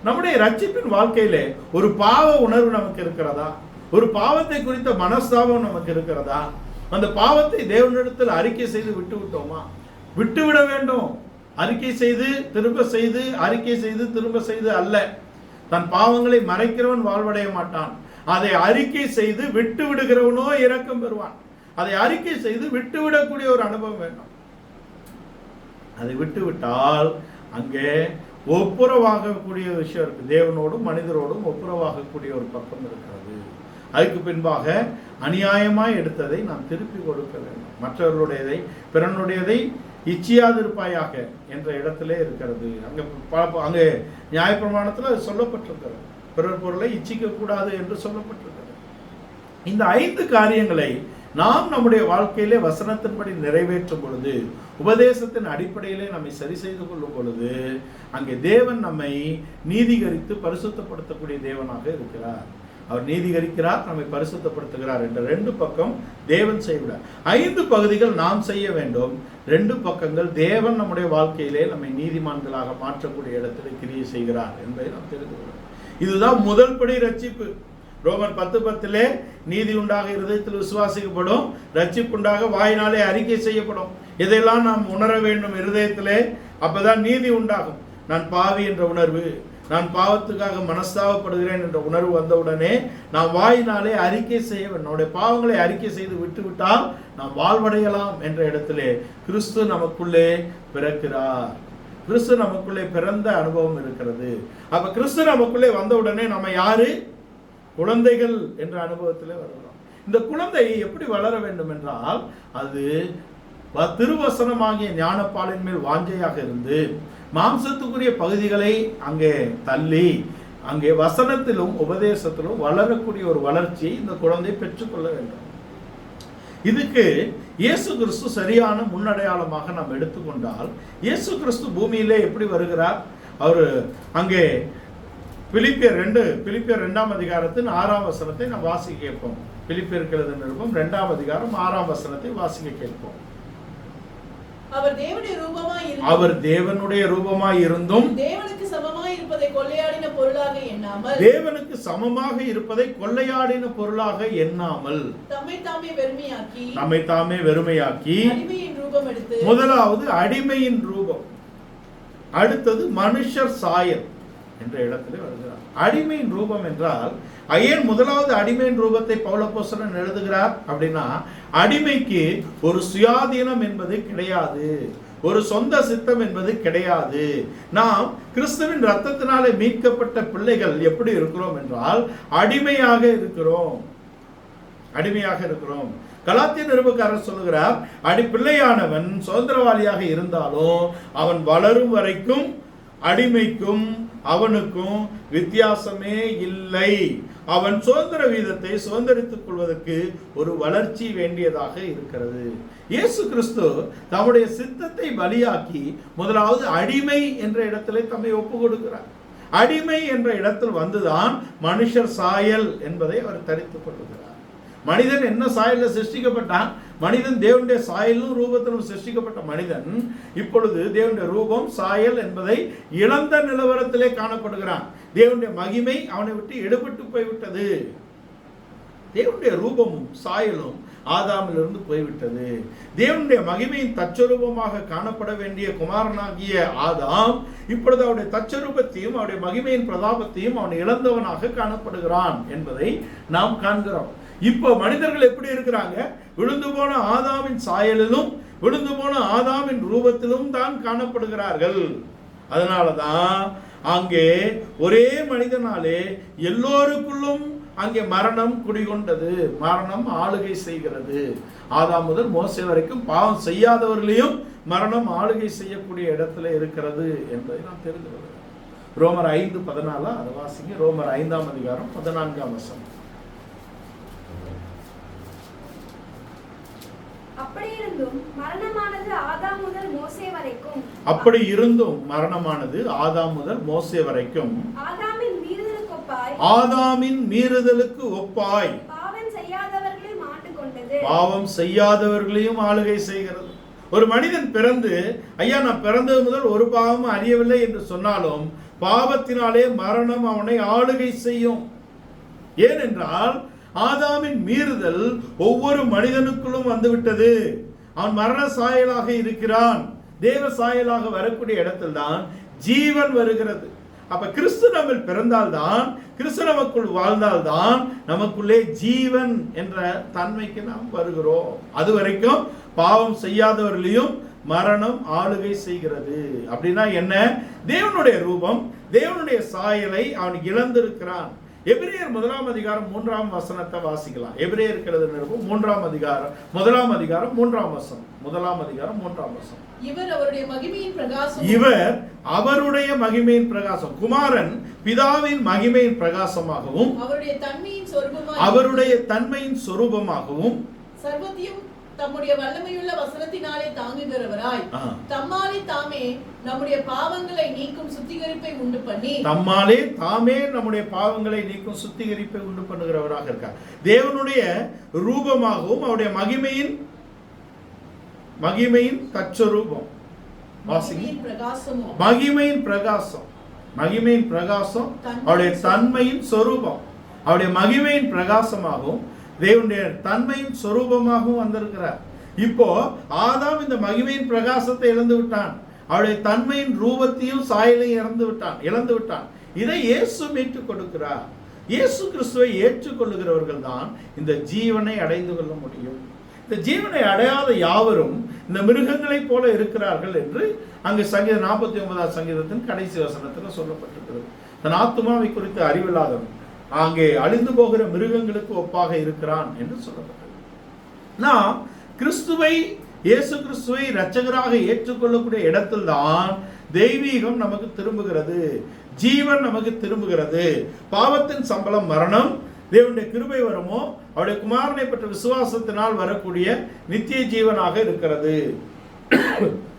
Speaker 1: நம்முடைய ரட்சிப்பின் வாழ்க்கையிலே ஒரு பாவ உணர்வு நமக்கு இருக்கிறதா? ஒரு பாவத்தை குறித்த மனஸ்தாபம் நமக்கு இருக்கிறதா? அந்த பாவத்தை தேவனிடத்தில் அறிக்கை செய்து விட்டு விட்டோமா? விட்டுவிட வேண்டும். அறிக்கை செய்து திரும்ப செய்து, அறிக்கை செய்து திரும்ப செய்து அல்ல. தன் பாவங்களை மறைக்கிறவன் வாழ்வடைய மாட்டான். அதை அறிக்கை செய்து விட்டு விடுகிறவனோ இரக்கம் பெறுவான். அதை அறிக்கை செய்து விட்டுவிடக்கூடிய ஒரு அனுபவம் வேண்டும். அதை விட்டுவிட்டால் அங்கே ஒப்புரவாகக்கூடிய விஷயம் இருக்கு. தேவனோடும் மனிதரோடும் ஒப்புரவாகக்கூடிய ஒரு பக்கம் இருக்கிறது. அதுக்கு பின்பாக அநியாயமாய் எடுத்ததை நாம் திருப்பி கொடுக்க வேண்டும். மற்றவர்களுடையதை பிறனுடையதை இச்சியாதிருப்பாயாக என்ற இடத்திலே இருக்கிறது. அங்கே நியாயப்பிரமாணத்தில் அது சொல்லப்பட்டிருக்கிறது. பிறர் பொருளை இச்சிக்க கூடாது என்று சொல்லப்பட்டிருக்கிறது. இந்த 5 காரியங்களை நாம் நம்முடைய வாழ்க்கையிலே வசனத்தின்படி நிறைவேற்றும் பொழுது, உபதேசத்தின் அடிப்படையிலே நம்மை சரி செய்து கொள்ளும் பொழுது, அங்கே தேவன் நம்மை நீதிகரித்து பரிசுத்தப்படுத்தக்கூடிய தேவனாக இருக்கிறார். அவர் நீதிகரிக்கிறார், நம்மை பரிசுத்தப்படுத்துகிறார் என்ற 2 பக்கம் தேவன் செய்கிறார். 5 பகுதிகள் நாம் செய்ய வேண்டும். 2 பக்கங்கள் தேவன் நம்முடைய வாழ்க்கையிலே நம்மை நீதிமான்களாக மாற்றக்கூடிய இடத்தில் கிரியை செய்கிறார் என்பதை நாம் தெரிந்து கொள்ளணும். இதுதான் முதல் படி ரட்சிப்பு. ரோமர் 10:10 நீதி உண்டாக இருதயத்தில் விசுவாசிக்கப்படும், ரட்சிப்புண்டாக வாயினாலே அறிக்கை செய்யப்படும். இதையெல்லாம் நாம் உணர வேண்டும் இருதயத்திலே. அப்பதான் நீதி உண்டாகும். நான் பாவி என்ற உணர்வு, நான் பாவத்துக்காக மனஸ்தாபப்படுகிறேன் என்ற உணர்வு வந்தவுடனே நாம் வாயினாலே அறிக்கை செய்ய வேண்டும். நம்முடைய பாவங்களை அறிக்கை செய்து விட்டுவிட்டால் நாம் வாழ்வடையலாம் என்ற இடத்திலே கிறிஸ்து நமக்குள்ளே பிறக்கிறார். கிறிஸ்து நமக்குள்ளே பிறந்த அனுபவம் இருக்கிறது. அப்ப கிறிஸ்து நமக்குள்ளே வந்தவுடனே நம்ம யாரு? குழந்தைகள் என்ற அனுபவத்திலே வருகிறோம். இந்த குழந்தை எப்படி வளர வேண்டும் என்றால், அது திருவசனமாகிய ஞானப்பாலின் மேல் வாஞ்சையாக இருந்து மாம்சத்துக்குரிய பகுதிகளை அங்கே தள்ளி அங்கே வசனத்திலும் உபதேசத்திலும் வளரக்கூடிய ஒரு வளர்ச்சியை இந்த குழந்தை பெற்றுக்கொள்ள வேண்டும். இதுக்கு இயேசு கிறிஸ்து சரியான முன்னடையாளமாக நாம் எடுத்துக்கொண்டால், இயேசு கிறிஸ்து பூமியிலே எப்படி வருகிறார்? அவர் அங்கே பிலிப்பியர் 2ஆம் அதிகாரத்தின் 6ஆம் வசனத்தை நாம் வாசிக்க கேட்போம். பிலிப்பியருக்கு எழுதின நிருபம் 2ஆம் அதிகாரம் 6ஆம் வசனத்தை வாசிக்க கேட்போம்.
Speaker 2: அவர் தேவனுடைய ரூபமாய் இருந்தும் தேவனுக்கு சமமாய் இருப்பதை கொள்ளையாடின பொருளாக எண்ணாமல் தம்மை தாமே வெறுமையாக்கி முதலாவது அடிமையின் ரூபம், அடுத்தது மனுஷர் சாயல் என்ற இடத்திலே வருகிறார். அடிமையின் ரூபம் என்றால் ஏன் முதலாவது அடிமையின் ரூபத்தை பவுல் அப்போஸ்தலன் எழுதுகிறார் அப்படின்னா, அடிமைக்கு ஒரு சுயாதீனம் என்பது கிடையாது, ஒரு சொந்த சித்தம் என்பது கிடையாது. நாம் கிறிஸ்துவின் இரத்தத்தினாலே மீட்கப்பட்ட பிள்ளைகள் எப்படி இருக்கிறோம் என்றால் அடிமையாக இருக்கிறோம். கலாத்திய நிருபக்காரர் சொல்லுகிறார், பிள்ளையானவன் சுதந்திரவாளியாக இருந்தாலும் அவன் வளரும் வரைக்கும் அடிமைக்கும் அவனுக்கும் வித்தியாசமே இல்லை. அவன் சுதந்திர வீதத்தை சுதந்திரித்துக் கொள்வதற்கு ஒரு வளர்ச்சி வேண்டியதாக இருக்கிறது. இயேசு கிறிஸ்து தம்முடைய சித்தத்தை பலியாக்கி முதலாவது அடிமை என்ற இடத்திலே தம்மை ஒப்பு கொடுக்கிறார். அடிமை என்ற இடத்தில் வந்துதான் மனுஷர் சாயல் என்பதை அவர் தரித்துக் கொள்கிறார். மனிதன் என்ன சாயல்ல சிருஷ்டிக்கப்பட்டான்? மனிதன் தேவனுடைய சாயலும் ரூபத்திலும் சிருஷ்டிக்கப்பட்ட மனிதன் இப்பொழுது தேவனுடைய ரூபம் சாயல் என்பதை இழந்த நிலவரத்திலே காணப்படுகிறான். தேவனுடைய மகிமை அவனை விட்டு எடுபட்டு போய்விட்டது. தேவனுடைய ரூபமும் சாயலும் ஆதாமிலிருந்து போய்விட்டது. தேவனுடைய மகிமையின் தச்சரூபமாக காணப்பட வேண்டிய குமாரனாகிய ஆதாம் இப்பொழுது அவருடைய தச்சரூபத்தையும் அவருடைய மகிமையின் பிரதாபத்தையும் அவன் இழந்தவனாக காணப்படுகிறான் என்பதை நாம் காண்கிறோம். இப்போ மனிதர்கள் எப்படி இருக்கிறாங்க? விழுந்து போன ஆதாமின் சாயலிலும் விழுந்து போன ஆதாமின் ரூபத்திலும் தான் காணப்படுகிறார்கள். அதனாலதான் அங்கே ஒரே மனிதனாலே எல்லோருக்குள்ளும் அங்கே மரணம் குடிகொண்டது. மரணம் ஆளுகை செய்கிறது. ஆதாம் முதல் மோசே வரைக்கும் பாவம் செய்யாதவர்களையும் மரணம் ஆளுகை செய்யக்கூடிய இடத்துல இருக்கிறது என்பதை நாம் தெரிந்து கொள்கிறோம். ரோமர் 5:14 அதை வாசிங்க. ரோமர் 5ஆம் அதிகாரம் 14ஆம் வசனம்.
Speaker 3: அப்படி இருந்தும் மரணமானது ஆதாம் முதல் மோசே வரைக்கும் ஆதாமின் மீறுதலுக்கு ஒப்பாய் பாவம் செய்யாதவர்களையும் ஆளுகை செய்கிறது. ஒரு மனிதன் பிறந்து, ஐயா நான் பிறந்தது முதல் ஒரு பாவமும் அறியவில்லை என்று சொன்னாலும் பாவத்தினாலே மரணம் அவனை ஆளுகை செய்யும். ஏனென்றால் ஆதாமின் மீறுதல் ஒவ்வொரு மனிதனுக்குள்ளும் வந்துவிட்டது. அவன் மரண சாயலாக இருக்கிறான். தேவ சாயலாக வரக்கூடிய இடத்தில் தான் ஜீவன் வருகிறது. அப்ப கிறிஸ்து நம்ம பிறந்தால்தான், கிறிஸ்து நமக்குள் வாழ்ந்தால்தான் நமக்குள்ளே ஜீவன் என்ற தன்மைக்கு நாம் வருகிறோம். அது வரைக்கும் பாவம் செய்யாதவர்களையும் மரணம் ஆளுகை செய்கிறது. அப்படின்னா என்ன? தேவனுடைய ரூபம், தேவனுடைய சாயலை அவன் இழந்திருக்கிறான். எபிரேயர் 1ஆம் அதிகாரம் 3ஆம் வசனத்தை வாசிக்கலாம். எபிரேயருக்கு எழுதின நிருபம் 1ஆம் அதிகாரம் 3ஆம் வசனம். 1ஆம் அதிகாரம் 3ஆம் வசனம்.
Speaker 2: இவர் அவருடைய மகிமையின் பிரகாசம். குமாரன் பிதாவின் மகிமையின் பிரகாசமாகவும் அவருடைய தன்மையின் சொரூபமாகவும் சர்வத்தையும் தம்முடைய வல்லமையுள்ள வசனத்தினாலே தாங்குகிறவராய் தம்மாலே தாமே நம்முடைய பாவங்களை நீக்கும் சுத்திகரிப்பை உண்டு பண்ணுகிறவராக இருக்கார். தேவனுடைய ரூபமாகவும் அவருடைய மகிமையின் தச்சரூபம், மகிமையின் பிரகாசம், அவருடைய தன்மையின் சொரூபம்.
Speaker 1: அவருடைய மகிமையின் பிரகாசமாகவும் தேவனுடைய தன்மையின் சொரூபமாகவும் வந்திருக்கிறார். இப்போ ஆதாம் இந்த மகிமையின் பிரகாசத்தை இழந்து விட்டான், அவருடைய தன்மையின் ரூபத்தையும் சாயலையும் இழந்து விட்டான். இதை இயேசு மீட்டுக் கொடுக்கிறார். இயேசு கிறிஸ்துவை ஏற்றுக்கொள்ளுகிறவர்கள் தான் இந்த ஜீவனை அடைந்து கொள்ள முடியும். இந்த ஜீவனை அடையாத யாவரும் இந்த மிருகங்களைப் போல இருக்கிறார்கள் என்று அங்கு சங்கீதம் 49 சங்கீதத்தின் கடைசி வசனத்தில் சொல்லப்பட்டிருக்கிறது. தன் ஆத்துமாவை குறித்து அறிவில்லாதவன் அங்கே அழிந்து போகிற மிருகங்களுக்கு ஒப்பாக இருக்கிறான் என்று சொல்லப்பட்டது. நாம் இயேசு கிறிஸ்துவை இரட்சகராக ஏற்றுக்கொள்ளக்கூடிய இடத்தில் தான் தெய்வீகம் நமக்கு திரும்புகிறது, ஜீவன் நமக்கு திரும்புகிறது. பாவத்தின் சம்பளம் மரணம், தேவனுடைய கிருபை வரமோ அவருடைய குமாரனை பற்ற விசுவாசத்தினால் வரக்கூடிய நித்திய ஜீவனாக இருக்கிறது.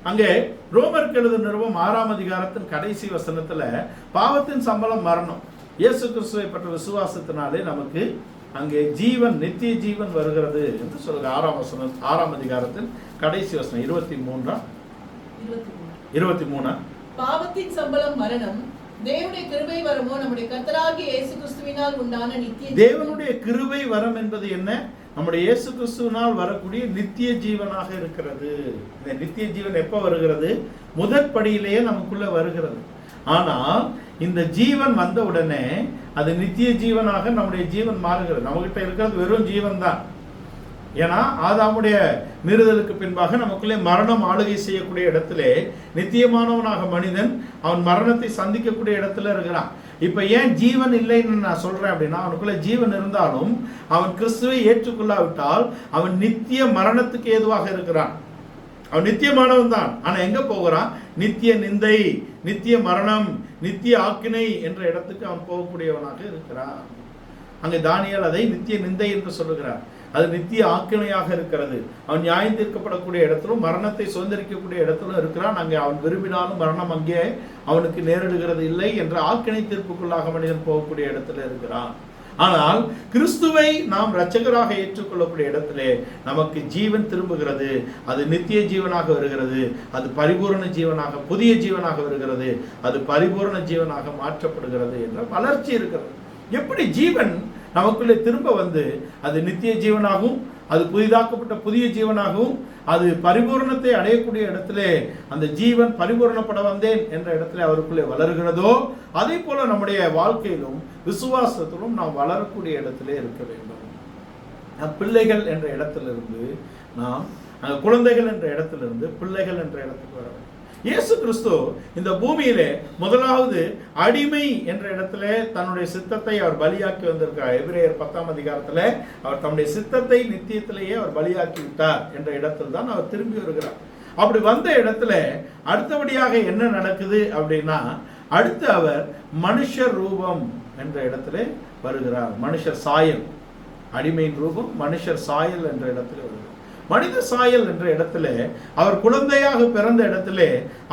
Speaker 1: அங்கே ரோமருக்கு எழுதின நிருபம் 6ஆம் அதிகாரத்தின் கடைசி வசனத்துல பாவத்தின் சம்பளம் மரணம், இயேசு கிறிஸ்துவை பற்ற விசுவாசத்தினாலே நமக்கு அங்கே ஜீவன், நித்திய ஜீவன் வருகிறது என்று சொல்லுங்க. 6ஆம் அதிகாரத்தின் கடைசி வசனம் 23.
Speaker 2: பாவத்தின் சம்பளம் மரணம், தேவனுடைய கிருபை வரமோ நம்முடைய கர்த்தராகிய இயேசு கிறிஸ்துவினால் உண்டான நித்திய ஜீவன்.
Speaker 1: தேவனுடைய கிருபை வரம் என்பது என்ன? நம்முடைய இயேசு கிறிஸ்துவினால் வரக்கூடிய நித்திய ஜீவனாக இருக்கிறது. இந்த நித்திய ஜீவன் எப்ப வருகிறது? முதற் படியிலேயே நமக்குள்ள வருகிறது. ஆனால் இந்த ஜீவன் வந்த உடனே அது நித்திய ஜீவனாக நம்முடைய ஜீவன் மாறுகிறது. நம்மகிட்ட இருக்கிறது வெறும் ஜீவன் தான். ஏன்னா ஆதாமுடைய மீறுதலுக்கு பின்பாக நமக்குள்ளே மரணம் ஆளுகை செய்யக்கூடிய இடத்திலே நித்தியமானவனாக மனிதன் அவன் மரணத்தை சந்திக்கக்கூடிய இடத்துல இருக்கிறான். இப்ப ஏன் ஜீவன் இல்லைன்னு நான் சொல்றேன் அப்படின்னா, அவனுக்குள்ள ஜீவன் இருந்தாலும் அவன் கிறிஸ்துவை ஏற்றுக்கொள்ளாவிட்டால் அவன் நித்திய மரணத்துக்கு ஏதுவாக இருக்கிறான். அவன் நித்தியமானவன் தான், ஆனா எங்க போகிறான்? நித்திய நிந்தை, நித்திய மரணம், நித்திய ஆக்கினை என்ற இடத்துக்கு அவன் போகக்கூடியவனாக இருக்கிறான். அங்கே தானியேல் அதை நித்திய நிந்தை என்று சொல்லுகிறார். அது நித்திய ஆக்கினையாக இருக்கிறது. அவன் நியாயம் தீர்க்கப்படக்கூடிய இடத்திலும் மரணத்தை சுதந்திரிக்கக்கூடிய இடத்திலும் இருக்கிறான். அங்கே அவன் விரும்பினாலும் மரணம் அங்கே அவனுக்கு நேரிடுகிறது இல்லை என்ற ஆக்கினை தீர்ப்புக்குள்ளாக மனிதன் போகக்கூடிய இடத்துல இருக்கிறான். ஆனால் கிறிஸ்துவை நாம் இரட்சகராக ஏற்றுக்கொள்ளக்கூடிய இடத்திலே நமக்கு ஜீவன் திரும்புகிறது. அது நித்திய ஜீவனாக வருகிறது. அது பரிபூரண ஜீவனாக, புதிய ஜீவனாக வருகிறது. அது பரிபூரண ஜீவனாக மாற்றப்படுகிறது என்ற வளர்ச்சி இருக்கிறது. எப்படி ஜீவன் நமக்குள்ளே திரும்ப வந்து அது நித்திய ஜீவனாகவும், அது புதிதாக்கப்பட்ட புதிய ஜீவனாகவும், அது பரிபூரணத்தை அடையக்கூடிய இடத்திலே அந்த ஜீவன் பரிபூரணப்பட வந்தேன் என்ற இடத்துல அவருக்குள்ளே வளர்கிறதோ, அதே போல நம்முடைய வாழ்க்கையிலும் விசுவாசத்திலும் நாம் வளரக்கூடிய இடத்திலே இருக்க வேண்டும். பிள்ளைகள் என்ற இடத்திலிருந்து நாம் குழந்தைகள் என்ற இடத்திலிருந்து பிள்ளைகள் என்ற இடத்துக்கு வர வேண்டும். இயேசு கிறிஸ்து இந்த பூமியிலே முதலாவது அடிமை என்ற இடத்துல தன்னுடைய சித்தத்தை அவர் பலியாக்கி வந்திருக்கிறார். எபிரேயர் 10ஆம் அதிகாரத்துல அவர் தன்னுடைய சித்தத்தை நித்தியத்திலேயே அவர் பலியாக்கி விட்டார் என்ற இடத்தில் தான் அவர் திரும்பி வருகிறார். அப்படி வந்த இடத்துல அடுத்தபடியாக என்ன நடக்குது அப்படின்னா, அடுத்து அவர் மனுஷர் ரூபம் என்ற இடத்துல வருகிறார். மனுஷர் சாயல், அடிமையின் ரூபம் மனுஷர் சாயல் என்ற இடத்துல வருகிறார். மனித சாயல் என்ற இடத்துல அவர் குழந்தையாக பிறந்த இடத்துல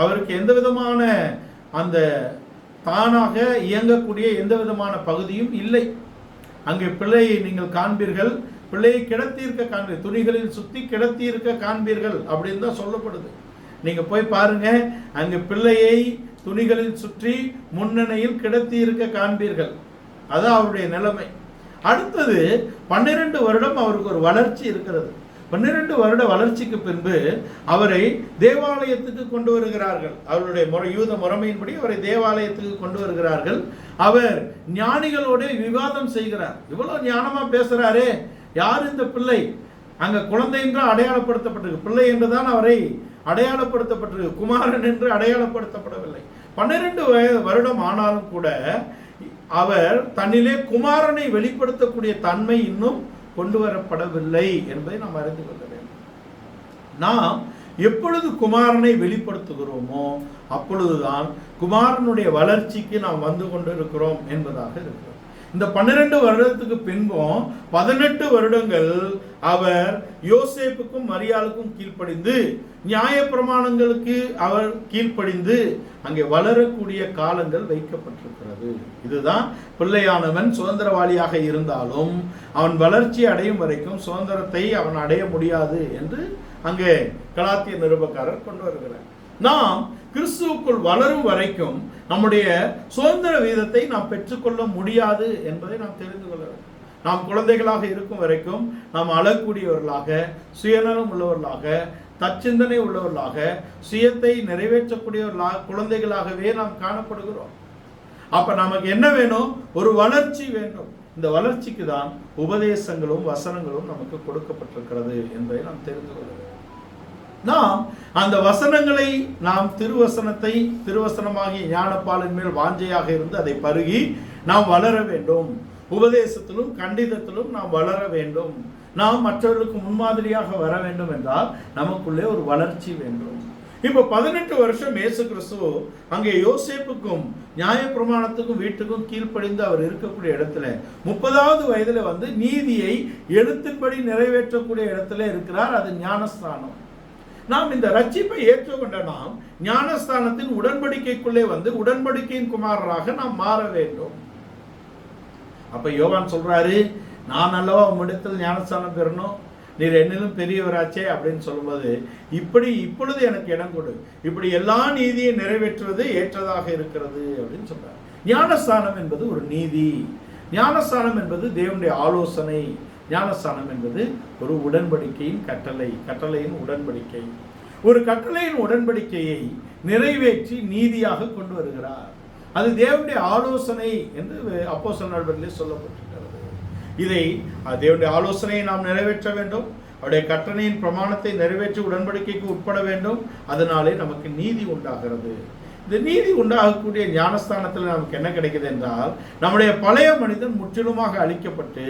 Speaker 1: அவருக்கு எந்த விதமான அந்த தானாக இயங்கக்கூடிய எந்த விதமான பகுதியும் இல்லை. அங்கே பிள்ளையை நீங்கள் காண்பீர்கள், பிள்ளையை கிடத்தி இருக்க காண்பீர்கள், துணிகளில் சுத்தி கிடத்தி இருக்க காண்பீர்கள் அப்படின்னு தான் சொல்லப்படுது. நீங்க போய் பாருங்க, அங்கு பிள்ளையை துணிகளில் சுற்றி முன்னணியில் கிடத்தி இருக்க காண்பீர்கள். அதான் அவருடைய நிலைமை. அடுத்தது 12 வருடம் அவருக்கு ஒரு வளர்ச்சி இருக்கிறது. 12 வருட வளர்ச்சிக்கு பின்பு அவரை தேவாலயத்துக்கு கொண்டு வருகிறார்கள். அவருடைய யூத முறைமையின்படி அவரை தேவாலயத்துக்கு கொண்டு வருகிறார்கள். அவர் ஞானிகளோட விவாதம் செய்கிறார். இவ்வளவு ஞானமா பேசுறாரே, யார் இந்த பிள்ளை? அங்க குழந்தை என்று அடையாளப்படுத்தப்பட்டிருக்கு, பிள்ளை என்றுதான் அவரை அடையாளப்படுத்தப்பட்டிருக்கு, குமாரன் என்று அடையாளப்படுத்தப்படவில்லை. 12 வருடம் ஆனாலும் கூட அவர் தன்னிலே குமாரனை வெளிப்படுத்தக்கூடிய தன்மை இன்னும் கொண்டு வரப்படவில்லை என்பதை நாம் அறிந்து கொள்ள வேண்டும். நாம் எப்பொழுது குமாரனை வெளிப்படுத்துகிறோமோ அப்பொழுதுதான் குமாரனுடைய வளர்ச்சிக்கு நாம் வந்து கொண்டிருக்கிறோம் என்பதாக இருக்கிறோம். இந்த 12 வருடத்துக்கு பின்பும் 18 வருடங்கள் அவர் யோசேப்புக்கும் மரியாளுக்கும் கீழ்ப்படிந்து, நியாயப்பிரமாணங்களுக்கு அவர் கீழ்ப்படிந்து அங்கே வளரக்கூடிய காலங்கள் வைக்கப்பட்டிருக்கிறது. இதுதான் பிள்ளையானவன் சுதந்திரவாளியாக இருந்தாலும் அவன் வளர்ச்சி அடையும் வரைக்கும் சுதந்திரத்தை அவன் அடைய முடியாது என்று அங்கே கலாத்திய நிருபக்காரர் கொண்டு வருகிறார். நாம் கிறிஸ்துவுக்குள் வளரும் வரைக்கும் நம்முடைய சுதந்திர வீதத்தை நாம் பெற்றுக்கொள்ள முடியாது என்பதை நாம் தெரிந்து கொள்ள வேண்டும். நாம் குழந்தைகளாக இருக்கும் வரைக்கும் நாம் அழக்கூடியவர்களாக, சுயநலம் உள்ளவர்களாக, தச்சிந்தனை உள்ளவர்களாக, சுயத்தை நிறைவேற்றக்கூடியவர்களாக, குழந்தைகளாகவே நாம் காணப்படுகிறோம். அப்ப நமக்கு என்ன வேணும்? ஒரு வளர்ச்சி வேண்டும். இந்த வளர்ச்சிக்கு தான் உபதேசங்களும் வசனங்களும் நமக்கு கொடுக்கப்பட்டிருக்கிறது என்பதை நாம் தெரிந்து கொள்ள வேண்டும். நாம் அந்த வசனங்களை, நாம் திருவசனமாகிய ஞானப்பாலின் மேல் வாஞ்சையாக இருந்து அதை பருகி நாம் வளர வேண்டும். உபதேசத்திலும் கண்டிதத்திலும் நாம் வளர வேண்டும். நாம் மற்றவர்களுக்கு முன்மாதிரியாக வர வேண்டும் என்றால் நமக்குள்ளே ஒரு வளர்ச்சி வேண்டும். இப்போ 18 வருஷம் இயேசு கிறிஸ்து அங்கே யோசேப்புக்கும் நியாயப்பிரமாணத்துக்கும் வீட்டுக்கும் கீழ்ப்படிந்து அவர் இருக்கக்கூடிய இடத்துல 30வது வயதுல வந்து நீதியை எழுத்தின்படி நிறைவேற்றக்கூடிய இடத்துல இருக்கிறார். அது ஞானஸ்தானம். நாம் இந்த ரட்சிப்பை ஏற்றுக்கொண்ட நாம் ஞானஸ்தானத்தின் உடன்படிக்கைக்குள்ளே வந்து உடன்படிக்கையின் குமாரராக நாம் மாற வேண்டும். அப்ப யோவான் சொல்றாரு, நான் அல்லவா உம்மிடத்தில் ஞானஸ்தானம் பெறணும், நீர் என்னிலும் பெரியவராச்சே அப்படின்னு சொல்லும்போது, இப்பொழுது எனக்கு இடம் கொடு, இப்படி எல்லா நீதியை நிறைவேற்றுவது ஏற்றதாக இருக்கிறது அப்படின்னு சொல்றாரு. ஞானஸ்தானம் என்பது ஒரு நீதி. ஞானஸ்தானம் என்பது தேவனுடைய ஆலோசனை. ஞானஸ்தானம் என்பது ஒரு உடன்படிக்கையின் கட்டளையின் உடன்படிக்கை. ஒரு கட்டளையின் உடன்படிக்கையை நிறைவேற்றி நீதியாக கொண்டு வருகிறார். அது தேவனுடைய ஆலோசனை என்று அப்போஸ்தலர் நடவடிக்கையிலே சொல்லப்பட்டிருக்கிறது. இதை தேவனுடைய ஆலோசனையை நாம் நிறைவேற்ற வேண்டும். அவருடைய கட்டளையின் பிரமாணத்தை நிறைவேற்றி உடன்படிக்கைக்கு உட்பட வேண்டும். அதனாலே நமக்கு நீதி உண்டாகிறது. இந்த நீதி உண்டாகக்கூடிய ஞானஸ்தானத்தில் நமக்கு என்ன கிடைக்குது என்றால், நம்முடைய பழைய மனிதன் முற்றிலுமாக அழிக்கப்பட்டு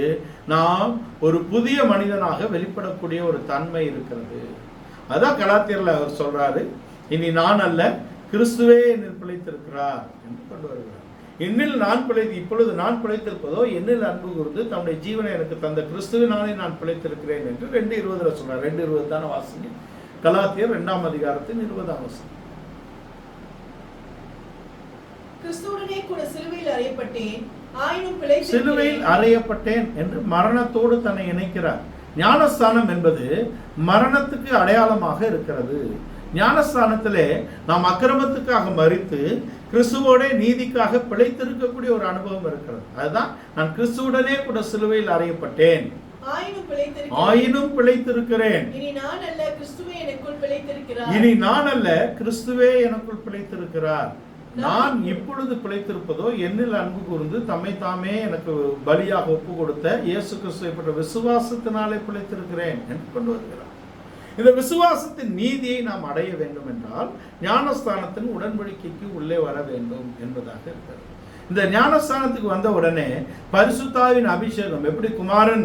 Speaker 1: நாம் ஒரு புதிய மனிதனாக வெளிப்படக்கூடிய ஒரு தன்மை இருக்கிறது. அதான் கலாத்தியர்ல அவர் சொல்றாரு, இனி நான் அல்ல, கிறிஸ்துவே என்னில் பிழைத்திருக்கிறார் என்று கொண்டு வருகிறார். என்னில் இப்பொழுது நான் பிழைத்திருப்பதோ என்னில் அன்பு கூர்ந்து தம்முடைய ஜீவனை எனக்கு தந்த கிறிஸ்துவினாலே நான் பிழைத்திருக்கிறேன் என்று 2:20 சொல்றார். 2:20 தானே வாசிங்க. கலாத்தியர் 2ஆம் அதிகாரத்தின் 20ஆம் வசனம்.
Speaker 2: கிறிஸ்துவுடனே கூட சிலுவையில் அறையப்பட்டேன்,
Speaker 1: சிலுவையில் அறையப்பட்டேன் என்று மரணத்தோடு தன்னை இணைக்கிறார். ஞானஸ்தானம் என்பது மரணத்துக்கு அடையாளமாக இருக்கிறது. ஞானஸ்தானத்திலே நாம் அக்கிரமத்துக்காக மரித்து கிறிஸ்துவோட நீதிக்காக பிழைத்திருக்கக்கூடிய ஒரு அனுபவம் இருக்கிறது. அதுதான் நான் கிறிஸ்துவுடனே கூட சிலுவையில் அறையப்பட்டேன், ஆயினும் பிழைத்திருக்கிறேன்.
Speaker 2: இனி நான் அல்ல, கிறிஸ்துவே எனக்குள் பிழைத்திருக்கிறார்.
Speaker 1: நான் இப்பொழுது பிழைத்திருப்பதோ என்னில் அன்பு கூர்ந்து தம்மை தாமே எனக்கு பலியாக ஒப்பு கொடுத்த இயேசு கிறிஸ்துவை பற்ற விசுவாசத்தினாலே பிழைத்திருக்கிறேன் என்று கொண்டு வருகிறார். இந்த விசுவாசத்தின் நீதியை நாம் அடைய வேண்டும் என்றால் ஞானஸ்தானத்தின் உடன்படிக்கைக்கு உள்ளே வர வேண்டும் என்பதாக இருக்கிறது. இந்த ஞானஸ்தானத்துக்கு வந்த உடனே பரிசுத்தாவின் அபிஷேகம், எப்படி குமாரன்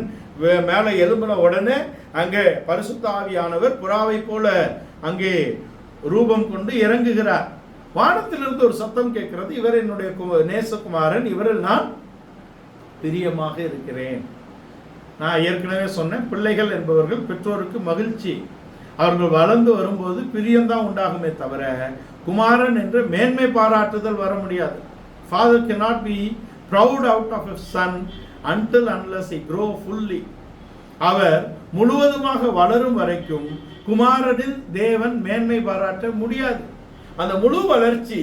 Speaker 1: மேலே எழும்பின உடனே அங்கே பரிசுத்த ஆவியானவர் புறாவை போல அங்கே ரூபம் கொண்டு இறங்குகிறார். வானத்திலிருந்து ஒரு சத்தம் கேட்கிறது, இவர் என்னுடைய நேசகுமாரன், இவரில் நான் பிரியமாக இருக்கிறேன். நான் ஏற்கனவே சொன்னேன், பிள்ளைகள் என்பவர்கள் பெற்றோருக்கு மகிழ்ச்சி. அவர்கள் வளர்ந்து வரும்போது பிரியம்தான் உண்டாகுமே தவிர குமாரன் என்ற மேன்மை பாராட்டுதல் வர முடியாது. Father cannot be proud out of a son unless he grow fully. அவர் முழுவதுமாக வளரும் வரைக்கும் குமாரனில் தேவன் மேன்மை பாராட்ட முடியாது. அந்த முழு வளர்ச்சி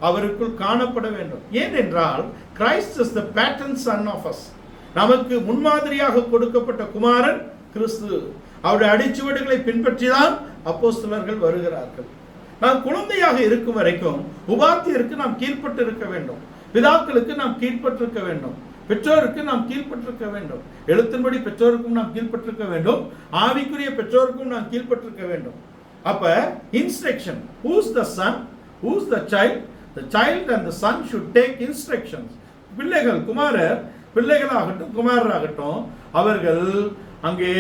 Speaker 1: அவருக்குள் காணப்பட வேண்டும். ஏனென்றால் Christ is the pattern son of us. நமக்கு முன்மாதிரியாக கொடுக்கப்பட்ட குமாரன் கிறிஸ்து. அவருடைய அடிச்சுவடுகளை பின்பற்றிதான் அப்போஸ்தலர்கள் வருகிறார்கள். நாம் குழந்தையாக இருக்கும் வரைக்கும் உபாத்தியருக்கு நாம் கீழ்ப்பட்டு இருக்க வேண்டும், பிதாக்களுக்கு நாம் கீழ்ப்பட்டிருக்க வேண்டும், பெற்றோருக்கு நாம் கீழ்ப்பட்டிருக்க வேண்டும். எழுத்தின்படி பெற்றோருக்கும் நாம் கீழ்ப்பட்டிருக்க வேண்டும், ஆவிக்குரிய பெற்றோருக்கும் நாம் கீழ்ப்பட்டிருக்க வேண்டும். அப்ப instruction, who's the son, who's the child? The child and the son should take instructions. பிள்ளைகள், பிள்ளைகளாகட்டும் குமாரராகட்டும், அவர்கள் அங்கே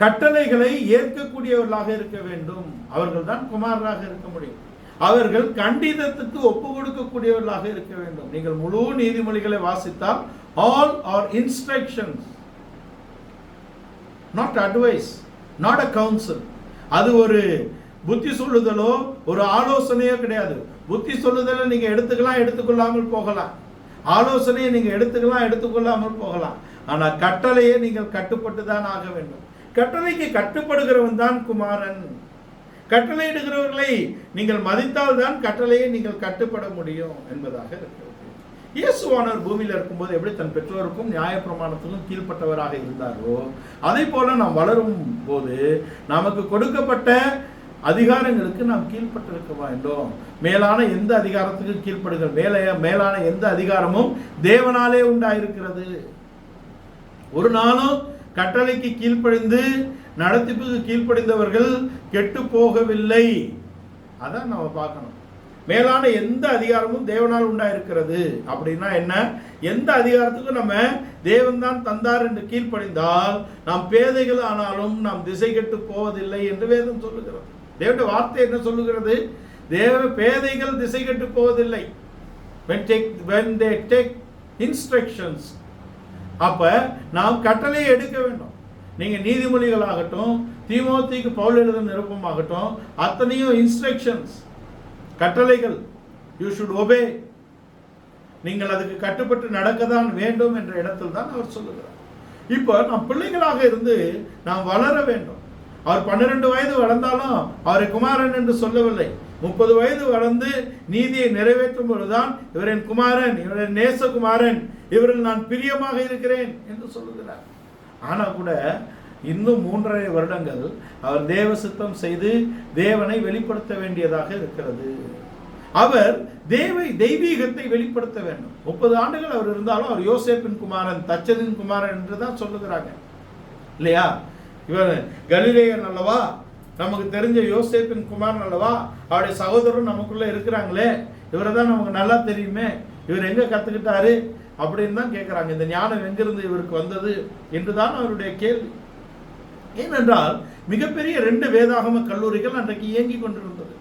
Speaker 1: கட்டளைகளை ஏற்கக்கூடியவர்களாக இருக்க வேண்டும். அவர்கள் தான் குமாரராக இருக்க முடியும். அவர்கள் கண்டிதத்துக்கு ஒப்பு கொடுக்கக்கூடியவர்களாக இருக்க வேண்டும். நீங்கள் முழு நீதிமொழிகளை வாசித்தால் all are instructions, not advice, not a counsel. அது ஒரு புத்தி சொல்லுதலோ ஒரு ஆலோசனையோ கிடையாது. புத்தி சொல்லுதலை நீங்க எடுத்துக்கலாம், எடுத்துக்கொள்ளாமல் போகலாம். ஆலோசனையை நீங்க எடுத்துக்கலாம், எடுத்துக்கொள்ளாமல் போகலாம். ஆனா கட்டளையை நீங்கள் கட்டுப்பட்டு தான் ஆக வேண்டும். கட்டளைக்கு கட்டுப்படுகிறவன் தான் குமாரன். கட்டளையிடுகிறவர்களை நீங்கள் மதித்தால் தான் கட்டளையை நீங்கள் கட்டுப்பட முடியும் என்பதாக இருக்கிறது. இயேசுவானவர் பூமியில் இருக்கும்போது எப்படி தன் பெற்றோருக்கும் நியாயப்பிரமாணத்துக்கும் கீழ்ப்பட்டவராக இருந்தாரோ அதே போல நாம் வளரும் போது நமக்கு கொடுக்கப்பட்ட அதிகாரங்களுக்கு நாம் கீழ்ப்பட்டிருக்க வேண்டும். மேலான எந்த அதிகாரத்துக்கு கீழ்ப்படுங்கள், மேலான எந்த அதிகாரமும் தேவனாலே உண்டாயிருக்கிறது. ஒரு நாளும் கட்டளைக்கு கீழ்ப்படிந்து நடத்திப்புக்கு கீழ்ப்படிந்தவர்கள் கெட்டு போகவில்லை. அதான் நம்ம பார்க்கணும். மேலான எந்த அதிகாரமும் தேவனால் உண்டாயிருக்கிறது அப்படின்னா என்ன? எந்த அதிகாரத்துக்கும் நம்ம தேவன் தான் தந்தார் என்று கீழ்ப்படிந்தால் நாம் பேதைகள் ஆனாலும் நாம் திசை கெட்டு போவதில்லை என்று வேதம் சொல்லுகிறது. தேவனுடைய வார்த்தை என்ன சொல்லுகிறது? பேதைகள் திசை கெட்டு போவதில்லை. when they take instructions. அப்ப நாம் கட்டளையை எடுக்க வேண்டும். நீங்க நீதிமொழிகளாகட்டும், தீமோத்தேயுக்கு பவுல் எழுதின நிருபமாகட்டும், அத்தனையும் இன்ஸ்ட்ரக்ஷன்ஸ், கட்டளைகள். You should obey. நீங்கள் அதுக்கு கட்டுப்பட்டு நடக்கத்தான் வேண்டும் என்ற இடத்தில் தான் அவர் சொல்லுகிறார். இப்போ நாம் பிள்ளைகளாக இருந்து நாம் வளர வேண்டும். அவர் 12 வயது வளர்ந்தாலும் அவரை குமாரன் என்று சொல்லவில்லை. 30 வயது வளர்ந்து நீதியை நிறைவேற்றும் பொழுதுதான் இவர் என் குமாரன், இவர் என் நேசகுமாரன், இவரில் நான் பிரியமாக இருக்கிறேன் என்று சொல்லுகிறார். ஆனா கூட இன்னும் 3.5 வருடங்கள் அவர் தேவ சித்தம் செய்து தேவனை வெளிப்படுத்த வேண்டியதாக இருக்கிறது. அவர் தெய்வீகத்தை வெளிப்படுத்த வேண்டும். 30 ஆண்டுகள் அவர் இருந்தாலும் அவர் யோசேப்பின் குமாரன், தச்சனின் குமாரன் என்று தான் சொல்லுகிறாங்க இல்லையா? இவர் கலிலேயன் அல்லவா, நமக்கு தெரிஞ்ச யோசேப்பின் குமாரன் அல்லவா, அவருடைய சகோதரரும் நமக்குள்ள இருக்கிறாங்களே, இவரை தான் நமக்கு நல்லா தெரியுமே, இவர் எங்க கத்துக்கிட்டாரு அப்படின்னு தான் கேட்கிறாங்க. இந்த ஞானம் எங்கிருந்து இவருக்கு வந்தது என்றுதான் அவருடைய கேள்வி. ஏனென்றால் மிகப்பெரிய 2 வேதாகம கல்லூரிகள் அன்றைக்கு இயங்கி கொண்டிருந்தது.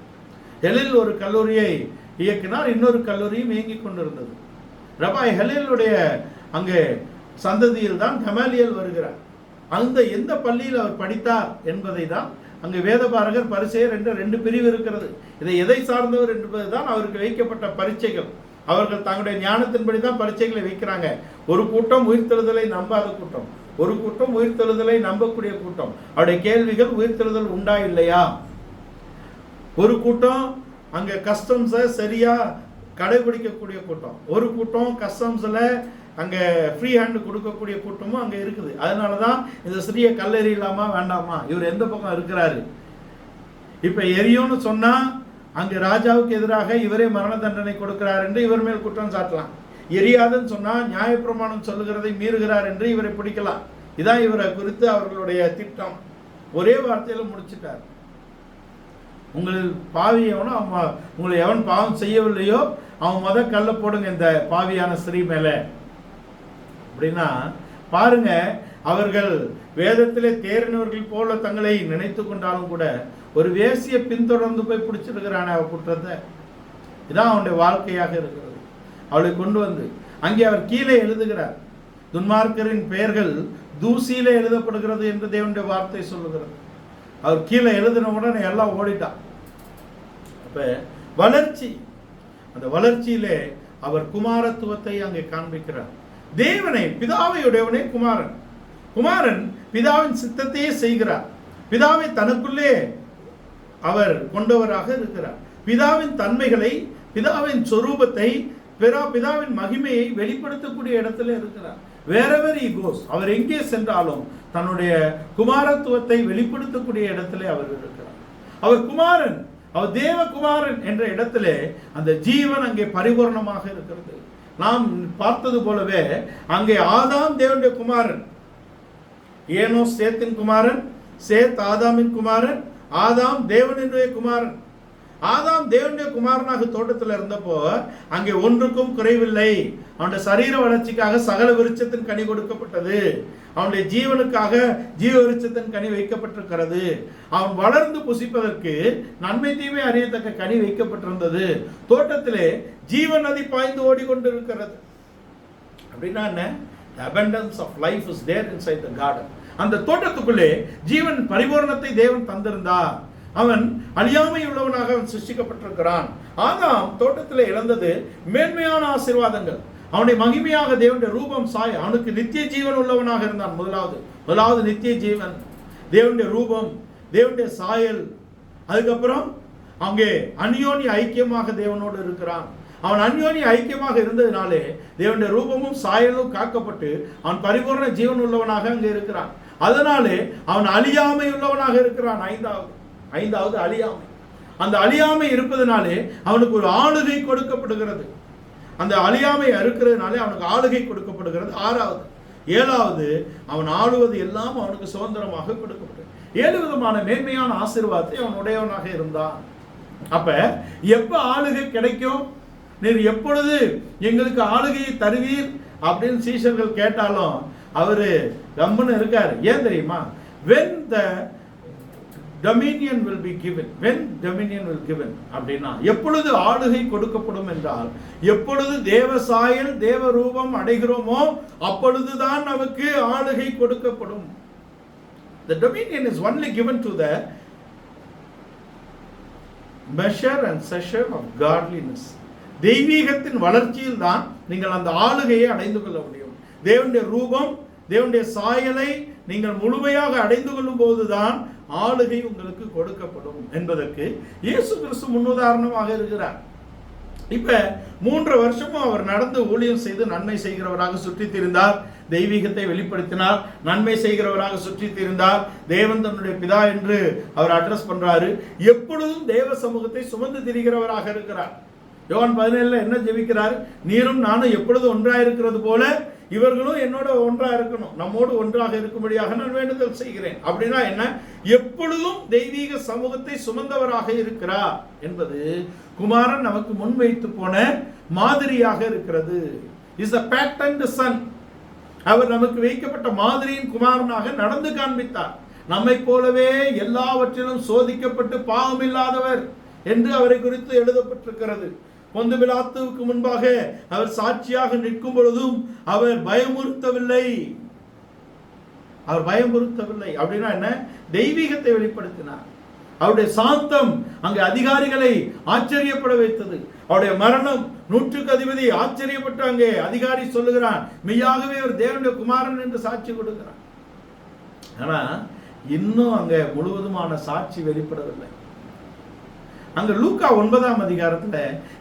Speaker 1: ஹெலில் ஒரு கல்லூரியை இயக்கினார், இன்னொரு கல்லூரியும் இயங்கி கொண்டிருந்தது. ரபாய் ஹெலிலுடைய அங்கே சந்ததியில் தான் கமாலியல் வருகிறார். அந்த எந்த பள்ளியில் அவர் படித்தார் என்பதை தான் அங்கே வேதபாரகர் பரிசேயர் என்ற 2 பிரிவு இருக்கிறது. இதை எதை சார்ந்தவர் என்பதுதான் அவருக்கு வைக்கப்பட்ட பரீட்சைகள். அவர்கள் தங்களுடைய ஞானத்தின்படி தான் பரீட்சைகளை வைக்கிறாங்க. ஒரு கூட்டம் உயிர்த்தெழுதலை நம்பாத கூட்டம், ஒரு கூட்டம் உயிர்த்தெழுதலை நம்பக்கூடிய கூட்டம். அவருடைய கேள்விகள் உயிர்த்தெழுதல் உண்டா இல்லையா. ஒரு கூட்டம் அங்கே கஸ்டம்ஸை சரியா கடைபிடிக்கக்கூடிய கூட்டம், ஒரு கூட்டம் கஸ்டம்ஸில் அங்கே ஃப்ரீ ஹேண்டு கொடுக்கக்கூடிய கூட்டமும் அங்கே இருக்குது. அதனால தான் இந்த ஸ்திரீயை கல்லெறியலாமா வேண்டாமா, இவர் எந்த பக்கம் இருக்கிறாரு. இப்போ எரியோன்னு சொன்னால் அங்கே ராஜாவுக்கு எதிராக இவரே மரண தண்டனை கொடுக்கிறார் என்று இவர் மேல் குற்றம் சாட்டலாம். எரியாதுன்னு சொன்னால் நியாயப்பிரமாணம் சொல்லுகிறதை மீறுகிறார் என்று இவரை பிடிக்கலாம். இதான் இவரை குறித்து அவர்களுடைய திட்டம். ஒரே வார்த்தையில் முடிச்சுட்டார். உங்களில் பாவி எவனோ அவன், உங்களை எவன் பாவம் செய்யவில்லையோ அவன் கல்ல போடுங்க இந்த பாவியான ஸ்திரீ மேலே அப்படின்னா பாருங்க. அவர்கள் வேதத்திலே தேறினவர்கள் போல தங்களை நினைத்து கொண்டாலும் கூட ஒரு வேசியை பின்தொடர்ந்து போய் பிடிச்சிருக்கிறானே அவ குற்றத்தை. இதான் அவனுடைய வாழ்க்கையாக இருக்கிறது. அவளை கொண்டு வந்து அங்கே அவர் கீழே எழுதுகிறார். துன்மார்க்கரின் பெயர்கள் தூசியிலே எழுதப்படுகிறது என்று தேவனுடைய வார்த்தை சொல்லுகிறது. அவர் கீழே எழுதின உடனே எல்லாம் ஓடிட்டான். அப்ப வளர்ச்சி, அந்த வளர்ச்சியிலே அவர் குமாரத்துவத்தை அங்கே காண்பிக்கிறார். தேவனை, பிதாவை உடையவனே குமாரன். குமாரன் பிதாவின் சித்தத்தையே செய்கிறார். பிதாவை தனக்குள்ளே அவர் கொண்டவராக இருக்கிறார். பிதாவின் தன்மைகளை, பிதாவின் சொரூபத்தை, பிதாவின் மகிமையை வெளிப்படுத்தக்கூடிய இடத்துல இருக்கிறார். wherever he goes, அவர் எங்கே சென்றாலும் தன்னுடைய குமாரத்துவத்தை வெளிப்படுத்தக்கூடிய இடத்திலே அவர் இருக்கிறார். அவர் குமாரன், அவர் தேவகுமாரன் என்ற இடத்திலே அந்த ஜீவன் அங்கே பரிபூர்ணமாக இருக்கிறது. நாம் பார்த்தது போலவே அங்கே ஆதாம் தேவனுடைய குமாரன், ஏனோ சேத்தின் குமாரன், சேத் ஆதாமின் குமாரன், ஆதாம் தேவனுடைய குமாரன். ஆதாம் தேவனுடைய குமாரனாக தோட்டத்தில் இருந்தப்போ அங்கே ஒன்றுக்கும் குறைவில்லை. அவனுடைய சரீர வளர்ச்சிக்காக சகல விருட்சத்தின் கனி கொடுக்கப்பட்டது. அவனுடைய ஜீவனுக்காக ஜீவ விருட்சத்தின் கனி வைக்கப்பட்டிருக்கிறது. அவன் வளர்ந்து புசிப்பதற்கு நன்மை தீமை அறியத்தக்க கனி வைக்கப்பட்டிருந்தது. தோட்டத்திலே ஜீவ நதி பாய்ந்து ஓடிக்கொண்டிருக்கிறது. அப்படின்னா என்ன? The abundance of life is there inside the garden. அந்த தோட்டத்துக்குள்ளே ஜீவன் பரிபூரணத்தை தேவன் தந்திருந்தார். அவன் அழியாமை உள்ளவனாக அவன் சிருஷ்டிக்கப்பட்டிருக்கிறான். ஆதாம் தோட்டத்தில் இழந்தது மேன்மையான ஆசீர்வாதங்கள். அவனை மகிமையாக தேவனுடைய ரூபம் சாய், அவனுக்கு நித்திய ஜீவன் உள்ளவனாக இருந்தான். முதலாவது நித்திய ஜீவன், தேவனுடைய ரூபம், தேவனுடைய சாயல், அதுக்கப்புறம் அங்கே அந்யோன்ய ஐக்கியமாக தேவனோடு இருக்கிறான். அவன் அந்யோன்ய ஐக்கியமாக இருந்ததினாலே தேவனுடைய ரூபமும் சாயலும் காக்கப்பட்டு அவன் பரிபூர்ண ஜீவன் உள்ளவனாக அங்கே இருக்கிறான். அதனாலே அவன் அழியாமை உள்ளவனாக இருக்கிறான். ஐந்தாவது அழியாமை. அந்த அழியாமை இருப்பதனாலே அவனுக்கு ஒரு ஆளுகை கொடுக்கப்படுகிறது. அந்த அழியாமை இருக்கிறதுனாலே அவனுக்கு ஆளுகை கொடுக்கப்படுகிறது. 6வது. 7வது, அவன் ஆளுவது எல்லாம் அவனுக்கு சுதந்திரமாக கொடுக்கப்பட்டது. 7 விதமான மேன்மையான ஆசீர்வாதத்தை அவன் உடையவனாக இருந்தான். அப்ப எப்ப ஆளுகை கிடைக்கும், நீர் எப்பொழுது எங்களுக்கு ஆளுகையை தருவீர் அப்படின்னு சீஷர்கள் கேட்டாலும் அவரு கம்முன்னு இருக்காரு. ஏன் தெரியுமா? when the dominion will be given, when dominion will given அப்படின்னா எப்பொழுது ஆளுகை கொடுக்கப்படும் என்றால், எப்பொழுது தேவ சாயல் தேவ ரூபம் அடைகிறோமோ அப்பொழுதுதான் நமக்கு ஆளுகை கொடுக்கப்படும். The dominion is only given to the measure and session of godliness. தெய்வீகத்தின் வளர்ச்சியில் தான் நீங்கள் அந்த ஆளுகையை அடைந்து கொள்ள முடியும். தேவனுடைய ரூபம் தேவனுடைய சாயலை நீங்கள் முழுமையாக அடைந்து கொள்ளும் போதுதான் ஆளுகை உங்களுக்கு கொடுக்கப்படும் என்பதற்கு இயேசு கிறிஸ்து முன்னுதாரணமாக இருக்கிறார். இப்ப 3 வருஷமும் அவர் நடந்து ஊழியம் செய்து நன்மை செய்கிறவராக சுற்றித் திரிந்தார். தெய்வீகத்தை வெளிப்படுத்தினார். நன்மை செய்கிறவராக சுற்றித் திரிந்தார். தேவன் தன்னுடைய பிதா என்று அவர் அட்ரஸ் பண்றாரு. எப்பொழுதும் தேவ சமூகத்தை சுமந்து திரிகிறவராக இருக்கிறார். யோவான் 17 என்ன ஜெபிக்கிறார்? நீரும் நானும் எப்பொழுது ஒன்றாக இருக்கிறது போல இவர்களும் என்னோட ஒன்றாக இருக்கணும், நம்மோடு ஒன்றாக இருக்கும்படியாக நான் வேண்டுதல் செய்கிறேன். அப்படின்னா என்ன? எப்பொழுதும் தெய்வீக சமூகத்தை சுமந்தவராக இருக்கிறார் என்பது குமாரன் நமக்கு முன்வைத்து போன மாதிரியாக இருக்கிறது. Is a patterned son. அவர் நமக்கு வைக்கப்பட்ட மாதிரியின் குமாரனாக நடந்து காண்பித்தார். நம்மை போலவே எல்லாவற்றிலும் சோதிக்கப்பட்டு பாவமில்லாதவர் என்று அவரை குறித்து எழுதப்பட்டிருக்கிறது. பொந்து பிலாத்துவுக்கு முன்பாக அவர் சாட்சியாக நிற்கும் பொழுதும் அவர் பயமுறுத்தவில்லை. அப்படின்னா என்ன? தெய்வீகத்தை வெளிப்படுத்தினார். அவருடைய சாந்தம் அங்கே அதிகாரிகளை ஆச்சரியப்பட வைத்தது. அவருடைய மரணம் 100க்கு அதிபதி ஆச்சரியப்பட்டு அங்கே அதிகாரி சொல்லுகிறான், மெய்யாகவே அவர் தேவனுடைய குமாரன் என்று சாட்சி கொடுக்கிறான். ஆனா இன்னும் அங்க முழுவதுமான சாட்சி வெளிப்படவில்லை. அங்க லூக்கா 9ஆம் அதிகாரத்துல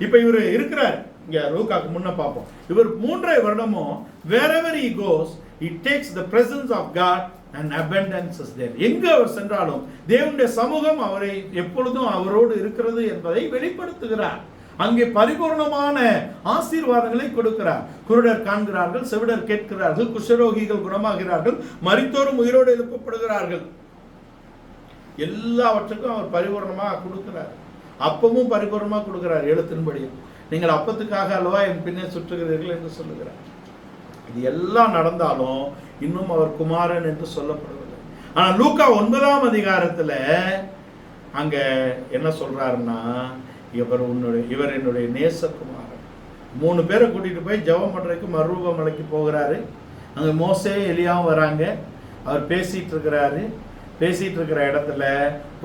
Speaker 1: இப்ப இவர் இருக்கிறார். இங்க லூக்காக்கு முன்ன பார்ப்போம். இவர் 3 வருடமும் wherever he goes he takes the presence of God and abundance is there. எங்க அவர் சென்றாலும் தேவனுடைய சமூகம் அவரை எப்பொழுதும் அவரோடு இருக்கிறது என்பதை வெளிப்படுத்துகிறார். அங்கே பரிபூர்ணமான ஆசீர்வாதங்களை கொடுக்கிறார். குருடர் காண்கிறார்கள், செவிடர் கேட்கிறார்கள், குஷ்டரோகிகள் குணமாகிறார்கள், மரித்தோரும் உயிரோடு எழுப்பப்படுகிறார்கள். எல்லாவற்றுக்கும் அவர் பரிபூர்ணமாக கொடுக்கிறார். அப்பமும் பரிபூர்ணமாக கொடுக்கிறார். எழுத்தின்படியும் நீங்கள் அப்பத்துக்காக அல்லவா என் பின்னே சுற்றுகிறீர்கள் என்று சொல்லுகிறார். இது எல்லாம் நடந்தாலும் இன்னும் அவர் குமாரன் என்று சொல்லப்படவில்லை. ஆனா லூக்கா 9ஆம் அதிகாரத்துல அங்க என்ன சொல்றாருன்னா, இவர் என்னுடைய நேசகுமாரன். 3 பேரை கூட்டிட்டு போய் ஜெபம் பண்றதுக்கு மறுரூப மலைக்கு போகிறாரு. அங்க மோசே எலியாவும் வராங்க. அவர் பேசிட்டு இருக்கிற இடத்துல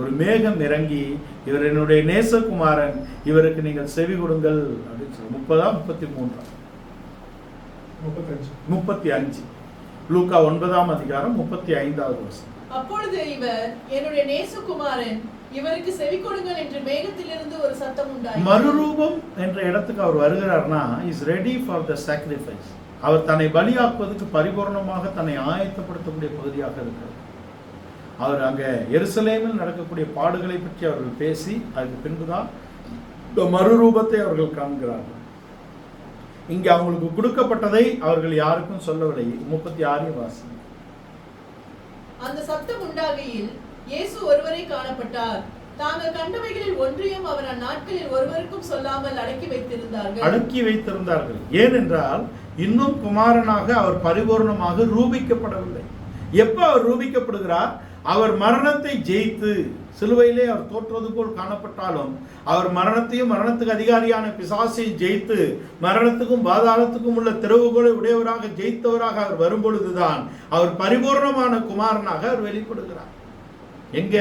Speaker 1: ஒரு மேகம் இறங்கி, இவர் என்னுடைய நேசகுமாரன், இவருக்கு நீங்கள் செவி கொடுங்கள் அப்படின்னு சொல்லி 35 லூக்கா 9ஆம் அதிகாரம் 35வது வசனம்.
Speaker 2: அப்பொழுது இவர் என்னுடைய நேசகுமாரன், இவருக்கு செவி கொடுங்கள் என்று மேகத்திலிருந்து ஒரு சத்தம் உண்டாயிற்று.
Speaker 1: மறுரூபம் என்ற இடத்துக்கு அவர் வருகிறார்னா is ready for the sacrifice. அவர் தன்னை பலியாக்குவதற்கு பரிபூர்ணமாக தன்னை ஆயத்தப்படுத்தக்கூடிய பகுதியாக இருக்கிறார். அவர் அங்கே எருசலேமில் நடக்கக்கூடிய பாடுகளை பற்றி அவர்கள் பேசி அதுக்கு பின்புதான் இந்த மறுரூபத்தை அவர்கள் காண்கிறார்கள். இங்கே அவங்களுக்கு கொடுக்கப்பட்டதை அவர்கள் யாருக்கும் சொல்லவில்லை. 36 வாசி.
Speaker 2: அந்த சத்தம் உண்டாகையில் இயேசு ஒருவரை காணப்பட்டார். தாங்கள் கண்டவைகளில் ஒன்றையும் அவர் அந்நாட்களில் ஒருவருக்கும் சொல்லாமல் அடக்கி வைத்திருந்தார்கள். ஏனென்றால் இன்னும் குமாரனாக அவர் பரிபூர்ணமாக ரூபிக்கப்படவில்லை. எப்ப அவர் ரூபிக்கப்படுகிறார்? அவர் மரணத்தை ஜெயித்து, சிலுவையிலே அவர் தோற்றுவது போல் காணப்பட்டாலும் அவர் மரணத்தையும் மரணத்துக்கு அதிகாரியான பிசாசையும் ஜெயித்து, மரணத்துக்கும் பாதாளத்துக்கும் உள்ள திறவுகோலை உடையவராக ஜெயித்தவராக அவர் வரும்பொழுதுதான் அவர் பரிபூர்ணமான குமாரனாக அவர் வெளிப்படுகிறார். எங்க?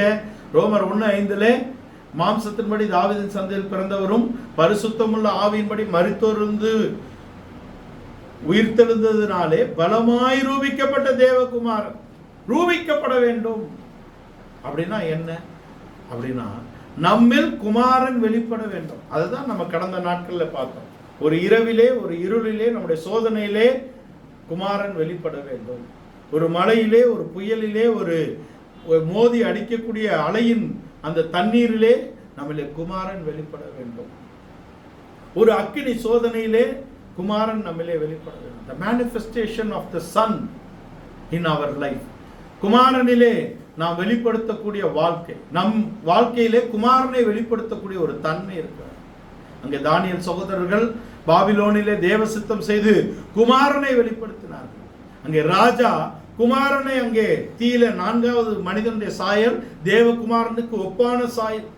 Speaker 2: ரோமர் 1:5 மாம்சத்தின்படி தாவீதின் சந்ததியில் பிறந்தவரும் பரிசுத்தமுள்ள ஆவியின்படி மரித்தோரிலிருந்து உயிர்த்தெழுந்ததினாலே பலமாய் ரூபிக்கப்பட்ட தேவகுமாரன். ரூபிக்கப்பட வேண்டும் அப்படின்னா என்ன? அப்படின்னா
Speaker 1: நம்மில் குமாரன் வெளிப்பட வேண்டும். அதுதான் நம்ம கடந்த நாட்கள்ல பார்த்தோம். ஒரு இரவிலே, ஒரு இருளிலே, நம்முடைய சோதனையிலே குமாரன் வெளிப்பட வேண்டும். ஒரு மலையிலே, ஒரு புயலிலே, ஒரு மோதி அடிக்கக்கூடிய அலையின் அந்த தண்ணீரிலே நம்மளே குமாரன் வெளிப்பட வேண்டும். ஒரு அக்கினி சோதனையிலே குமாரன் நம்மளே வெளிப்பட வேண்டும். The manifestation of the Son in our life. குமாரனிலே நாம் வெளிப்படுத்தக்கூடிய வாழ்க்கை, நம் வாழ்க்கையிலே குமாரனை வெளிப்படுத்தக்கூடிய ஒரு தன்மை இருக்கிறது. அங்கே தானியேல் சகோதரர்கள் பாபிலோனிலே தேவ சித்தம் செய்து குமாரனை வெளிப்படுத்தினார்கள். அங்கே ராஜா குமாரனை, அங்கே தீயில 4வது மனிதனுடைய சாயல் தேவகுமாரனுக்கு ஒப்பான சாயல்.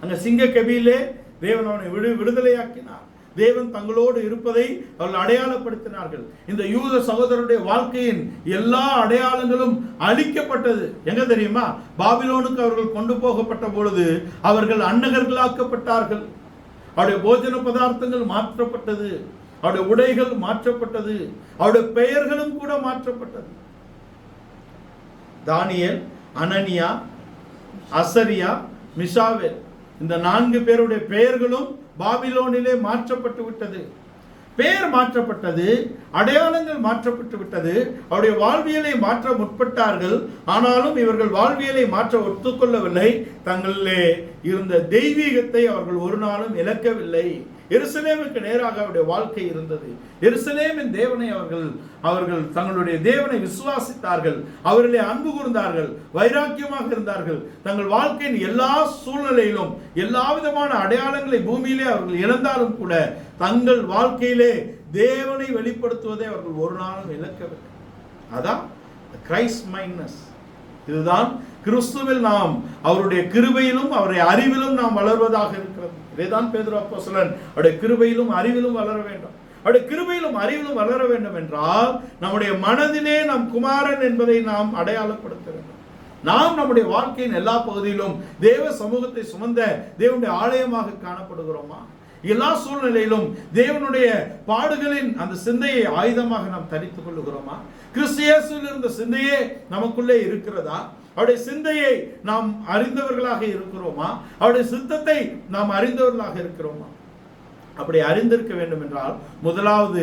Speaker 1: அங்க சிங்க கபியிலே தேவன் அவனை விடுதலையாக்கினார். தேவன் தங்களோடு இருப்பதை அவர்கள் அடையாளப்படுத்தினார்கள். இந்த யூத சகோதரருடைய வாழ்க்கையின் எல்லா அடையாளங்களும் அழிக்கப்பட்டது. எங்க தெரியுமா? பாபிலோனுக்கு அவர்கள் கொண்டு போகப்பட்ட பொழுது அவர்கள் அன்னகர்களாக்கப்பட்டார்கள். அவருடைய போஜன பதார்த்தங்கள் மாற்றப்பட்டது, அவருடைய உடைகள் மாற்றப்பட்டது, அவருடைய பெயர்களும் கூட மாற்றப்பட்டது. தானியேல், அனனியா, அசரியா, மிசாவேல், இந்த 4 பேருடைய பெயர்களும் பாபிலோனிலே மாற்றப்பட்டு விட்டது. பெயர் மாற்றப்பட்டது, அடையாளங்கள் மாற்றப்பட்டு விட்டது. அவருடைய வாழ்வியலை மாற்ற முற்பட்டார்கள். ஆனாலும் இவர்கள் வாழ்வியலை மாற்ற ஒத்துக்கொள்ளவில்லை. தங்களிலே இருந்த தெய்வீகத்தை அவர்கள் ஒரு நாளும் இழக்கவில்லை. எருசலேமுக்கு நேராக அவருடைய வாழ்க்கை இருந்தது. எருசலேமின் தேவனை அவர்கள் தங்களுடைய தேவனை விசுவாசித்தார்கள். அவர்களே அன்பு கூர்ந்தார்கள், வைராக்கியமாக இருந்தார்கள். தங்கள் வாழ்க்கையின் எல்லா சூழ்நிலையிலும் எல்லா விதமான அடையாளங்களை பூமியிலே அவர்கள் இழந்தாலும் கூட தங்கள் வாழ்க்கையிலே தேவனை வெளிப்படுத்துவதை அவர்கள் ஒரு நாளும் இழக்கவில்லை. அதான் கிரைஸ்ட் மைண்ட்னஸ். இதுதான் கிறிஸ்துவில் நாம் அவருடைய கிருபையிலும் அவருடைய அறிவிலும் நாம் வளர்வதாக இருக்கிறது. இதைதான் பேதுரு அப்போஸ்தலன் அவருடைய கிருபையிலும் அறிவிலும் வளர வேண்டும். அவருடைய கிருபையிலும் அறிவிலும் வளர வேண்டும் என்றால் நம்முடைய மனதிலே நாம் குமாரன் என்பதை நாம் அடையாளப்படுத்த வேண்டும். நாம் நம்முடைய வாழ்க்கையின் எல்லா பகுதியிலும் தேவ சமூகத்தை சுமந்த தேவனுடைய ஆலயமாக காணப்படுகிறோமா? எல்லா சூழ்நிலையிலும் தேவனுடைய பாடுகளின் அந்த சிந்தையை ஆயுதமாக நாம் தரித்துக் கொள்ளுகிறோமா? கிறிஸ்து இயேசுவில் இருந்த சிந்தையே நமக்குள்ளே இருக்கிறதா? அவருடைய சிந்தையை நாம் அறிந்தவர்களாக இருக்கிறோமா? அவருடைய சித்தத்தை நாம் அறிந்தவர்களாக இருக்கிறோமா? அப்படி அறிந்திருக்க வேண்டும் என்றால் முதலாவது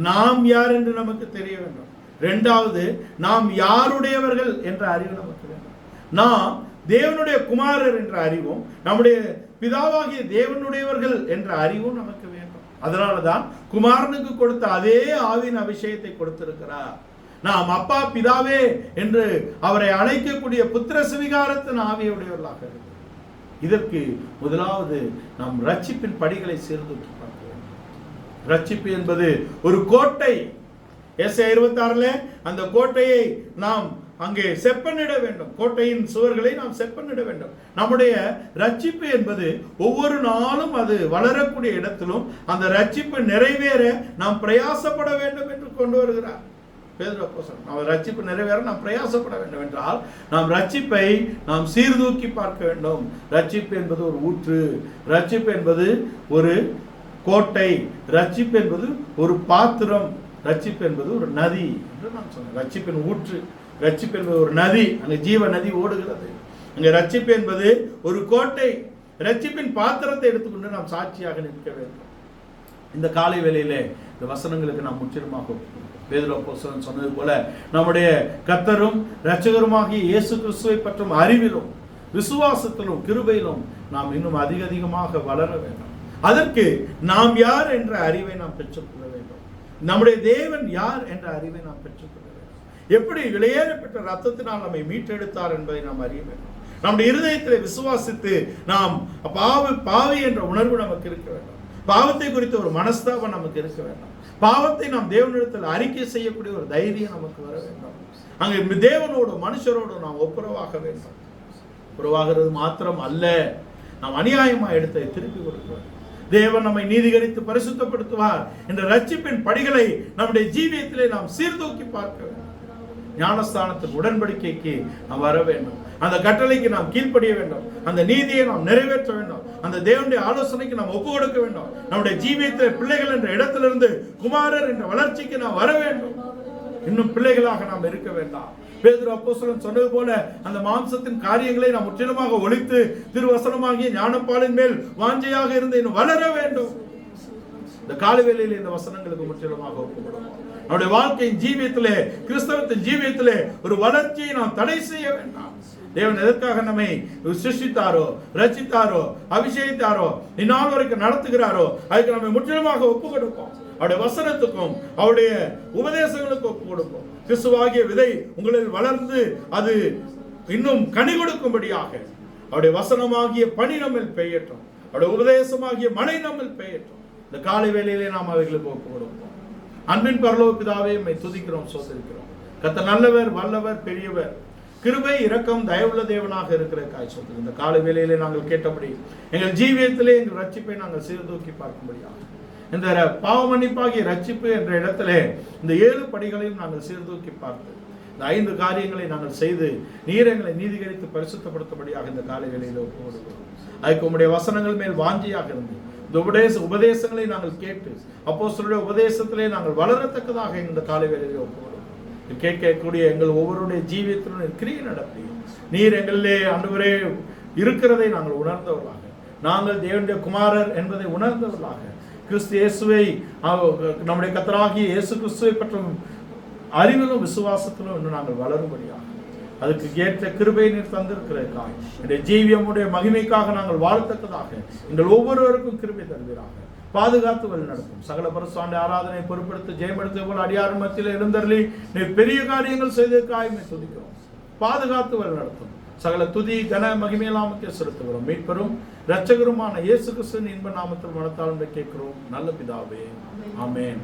Speaker 1: நாம் யார் என்று நமக்கு தெரிய வேண்டும். இரண்டாவது நாம் யாருடையவர்கள் என்ற அறிவு நமக்கு வேண்டும். நாம் தேவனுடைய குமாரர் என்ற அறிவும் நம்முடைய பிதாவாகிய தேவனுடையவர்கள் என்ற அறிவும் நமக்கு வேண்டும். அதனாலதான் குமாரனுக்கு கொடுத்த அதே ஆவியின் அபிஷேகத்தை கொடுத்திருக்கிறார். நாம் அப்பா பிதாவே என்று அவரை அழைக்கக்கூடிய புத்திர சுவிகாரத்தின் ஆவியுடையவர்களாக இருக்கிறோம். இதற்கு முதலாவது நாம் ரட்சிப்பின் படிகளை சீர்தூக்கி பார்க்க வேண்டும். ரட்சிப்பு என்பது ஒரு கோட்டை. எஸ்ஐ 26 அந்த கோட்டையை நாம் அங்கே செப்பனிட வேண்டும். கோட்டையின் சுவர்களை நாம் செப்பனிட வேண்டும். நம்முடைய ரட்சிப்பு என்பது ஒவ்வொரு நாளும் அது வளரக்கூடிய இடத்திலும் அந்த ரட்சிப்பு நிறைவேற நாம் பிரயாசப்பட வேண்டும் என்று கொண்டு வருகிறார் பேதுரு அப்போஸ்தலன். நம்ம ரட்சிப்பு நிறைவேற நாம் பிரயாசப்பட வேண்டும் என்றால் நாம் ரட்சிப்பை நாம் சீர்தூக்கி பார்க்க வேண்டும். ரட்சிப்பு என்பது ஒரு ஊற்று, ரட்சிப்பு என்பது ஒரு கோட்டை, ரட்சிப்பு என்பது ஒரு பாத்திரம், ரட்சிப்பு என்பது ஒரு நதி என்று நான் சொன்னேன். ரட்சிப்பின் ஊற்று, ரட்சிப்பு என்பது ஒரு நதி, அங்கே ஜீவ நதி ஓடுகிறது. அங்கே ரட்சிப்பு என்பது ஒரு கோட்டை. ரட்சிப்பின் பாத்திரத்தை எடுத்துக்கொண்டு நாம் சாட்சியாக நிற்க வேண்டும். இந்த காலை வேளையிலே இந்த வசனங்களுக்கு நாம் முற்றிலுமாக பேதுரு அப்போஸ்தலன் சொன்னது போல நம்முடைய கர்த்தரும் இரட்சகருமாகிய இயேசு கிறிஸ்துவை பற்றும் அறிவிலும் விசுவாசத்திலும் கிருபையிலும் நாம் இன்னும் அதிகமாக வளர வேண்டும். அதற்கு நாம் யார் என்ற அறிவை நாம் பெற்றுக்கொள்ள வேண்டும். நம்முடைய தேவன் யார் என்ற அறிவை நாம் பெற்றுக்கொள்ள வேண்டும். எப்படி விலையேறப்பட்ட ரத்தத்தினால் நம்மை மீட்டெடுத்தார் என்பதை நாம் அறிய வேண்டும். நம்முடைய இருதயத்தில் விசுவாசித்து நாம் பாவி என்ற உணர்வு நமக்கு இருக்க வேண்டும். பாவத்தை குறித்த ஒரு மனஸ்தாபம் நமக்கு இருக்க வேண்டும். பாவத்தை நாம் தேவனிடத்தில் அறிக்கை செய்யக்கூடிய ஒரு தைரியம் நமக்கு வர வேண்டும். அங்கே தேவனோடு மனுஷரோடு நாம் ஒப்புரவாக வேண்டும். ஒப்புரவாகிறது மாத்திரம் அல்ல, நாம் அநியாயமாக எடுத்து திருப்பி கொடுக்கிறோம். தேவன் நம்மை நீதிகரித்து பரிசுத்தப்படுத்துவார் என்ற ரட்சிப்பின் படிகளை நம்முடைய ஜீவியத்திலே நாம் சீர்தூக்கி பார்க்க வேண்டும். ஞானஸ்தானத்தின் உடன்படிக்கைக்கு நாம் வர வேண்டும். அந்த கட்டளைக்கு நாம் கீழ்ப்படிய வேண்டும். அந்த நீதியை நாம் நிறைவேற்ற வேண்டும். அந்த தேவனுடைய ஆலோசனைக்கு நாம் ஒப்பு கொடுக்க வேண்டும். நம்முடைய ஜீவியத்தில் பிள்ளைகள் என்ற இடத்திலிருந்து குமாரர் என்ற வளர்ச்சிக்கு நாம் வர வேண்டும். இன்னும் பிள்ளைகளாக நாம் இருக்க வேண்டாம்.
Speaker 3: பேதுரு அப்போஸ்தலன் சொன்னது போல அந்த மாம்சத்தின் காரியங்களை நாம் முற்றிலுமாக ஒழித்து திருவசனமாகிய ஞானப்பாலின் மேல் வாஞ்சையாக இருந்து இன்னும் வளர வேண்டும். இந்த காலவேளையில் இந்த வசனங்களுக்கு முற்றிலுமாக ஒப்புக்கொடுப்போம். நம்முடைய வாழ்க்கையின் ஜீவியத்திலே, கிறிஸ்தவத்தின் ஜீவியத்திலே ஒரு வளர்ச்சியை நாம் தடை செய்ய வேண்டாம். தேவன் எதற்காக நம்மை சிருஷ்டித்தாரோ, ரட்சித்தாரோ, அபிஷேகித்தாரோ, இந்நாள் வரைக்கும் நடத்துகிறாரோ, அதுக்கு நம்மை முற்றிலுமாக ஒப்புக் கொடுப்போம். அவருடைய வசனத்துக்கும் அவருடைய உபதேசங்களுக்கும் ஒப்புக் கொடுப்போம். கிறிஸ்துவாகிய விதை உங்களில் வளர்ந்து அது இன்னும் கனி கொடுக்கும்படியாக அவருடைய வசனமாகிய பனி நம்மில் பெய்யட்டும், அவருடைய உபதேசமாகிய மழை நம்மில் பெய்யட்டும். இந்த காலை வேளையிலே நாம் அவைகளுக்கு ஒப்புக் கொடுப்போம். அன்பின் பரலோக பிதாவே, உம்மை துதிக்கிறோம், சோதரிக்கிறோம். கர்த்தர் நல்லவர், வல்லவர், பெரியவர், கிருபை, இரக்கம், தயவுள்ள தேவனாக இருக்கிற காய்ச்சல். இந்த காலை வேளையிலே நாங்கள் கேட்டபடி எங்கள் ஜீவியத்திலே எங்கள் ரட்சிப்பை நாங்கள் சீர்தூக்கி பார்க்கும்படியாக இந்த பாவ மன்னிப்பாகிய ரட்சிப்பு என்ற இடத்திலே இந்த 7 படிகளையும் நாங்கள் சீர்தூக்கி பார்த்து இந்த 5 காரியங்களை நாங்கள் செய்து நீர் எங்களை நீதிகரித்து பரிசுத்தப்படுத்தபடியாக இந்த காலை வேளையிலே ஒப்புக் கொடுக்கிறோம். அதுக்கு உம்முடைய வசனங்கள் மேல் வாஞ்சியாக இருந்து இந்த உபதேசங்களை நாங்கள் கேட்டு அப்போஸ்தலருடைய உபதேசத்திலே நாங்கள் வளரத்தக்கதாக இந்த காலை வேளையிலே ஒப்புக் கொடுக்கிறோம். கேட்கக்கூடிய எங்கள் ஒவ்வொருடைய ஜீவியத்திலும் கிரியை நடத்தி நீர் எங்களிலே ஆண்டவரே இருக்கிறதை நாங்கள் உணர்ந்தவர்களாக, நாங்கள் தேவனுடைய குமாரர் என்பதை உணர்ந்தவர்களாக, கிறிஸ்து இயேசுவை நம்முடைய கர்த்தராகிய இயேசு கிறிஸ்துவை பற்றும் அறிவிலும் விசுவாசத்திலும் இன்னும் நாங்கள் வளரும்படியாக அதுக்கு ஏற்ற கிருபை நீர் தந்திருக்கிறதுக்காக என்னுடைய ஜீவியமுடைய மகிமைக்காக நாங்கள் வாழத்தக்கதாக எங்கள் ஒவ்வொருவருக்கும் கிருபை தருவீராக. பாதுகாத்து வழி நடத்தும். சகல பரிசுத்த ஆராதனை பொறுப்படுத்த ஜெயமெடுத்து போல அடியார் மத்தியில் எழுந்தருளி நீர் பெரிய காரியங்கள் செய்ததற்காக துதிக்கிறோம். பாதுகாத்து வழி நடத்தும். சகல துதி கன மகிமையெல்லாமுக்கே செலுத்துகிறோம். மீட்பரும் இரட்சகருமான இயேசு கிறிஸ்துவின் இன்ப நாமத்தில் மனத்தாழ்ந்து கேட்கிறோம் நல்ல பிதாவே, ஆமென்.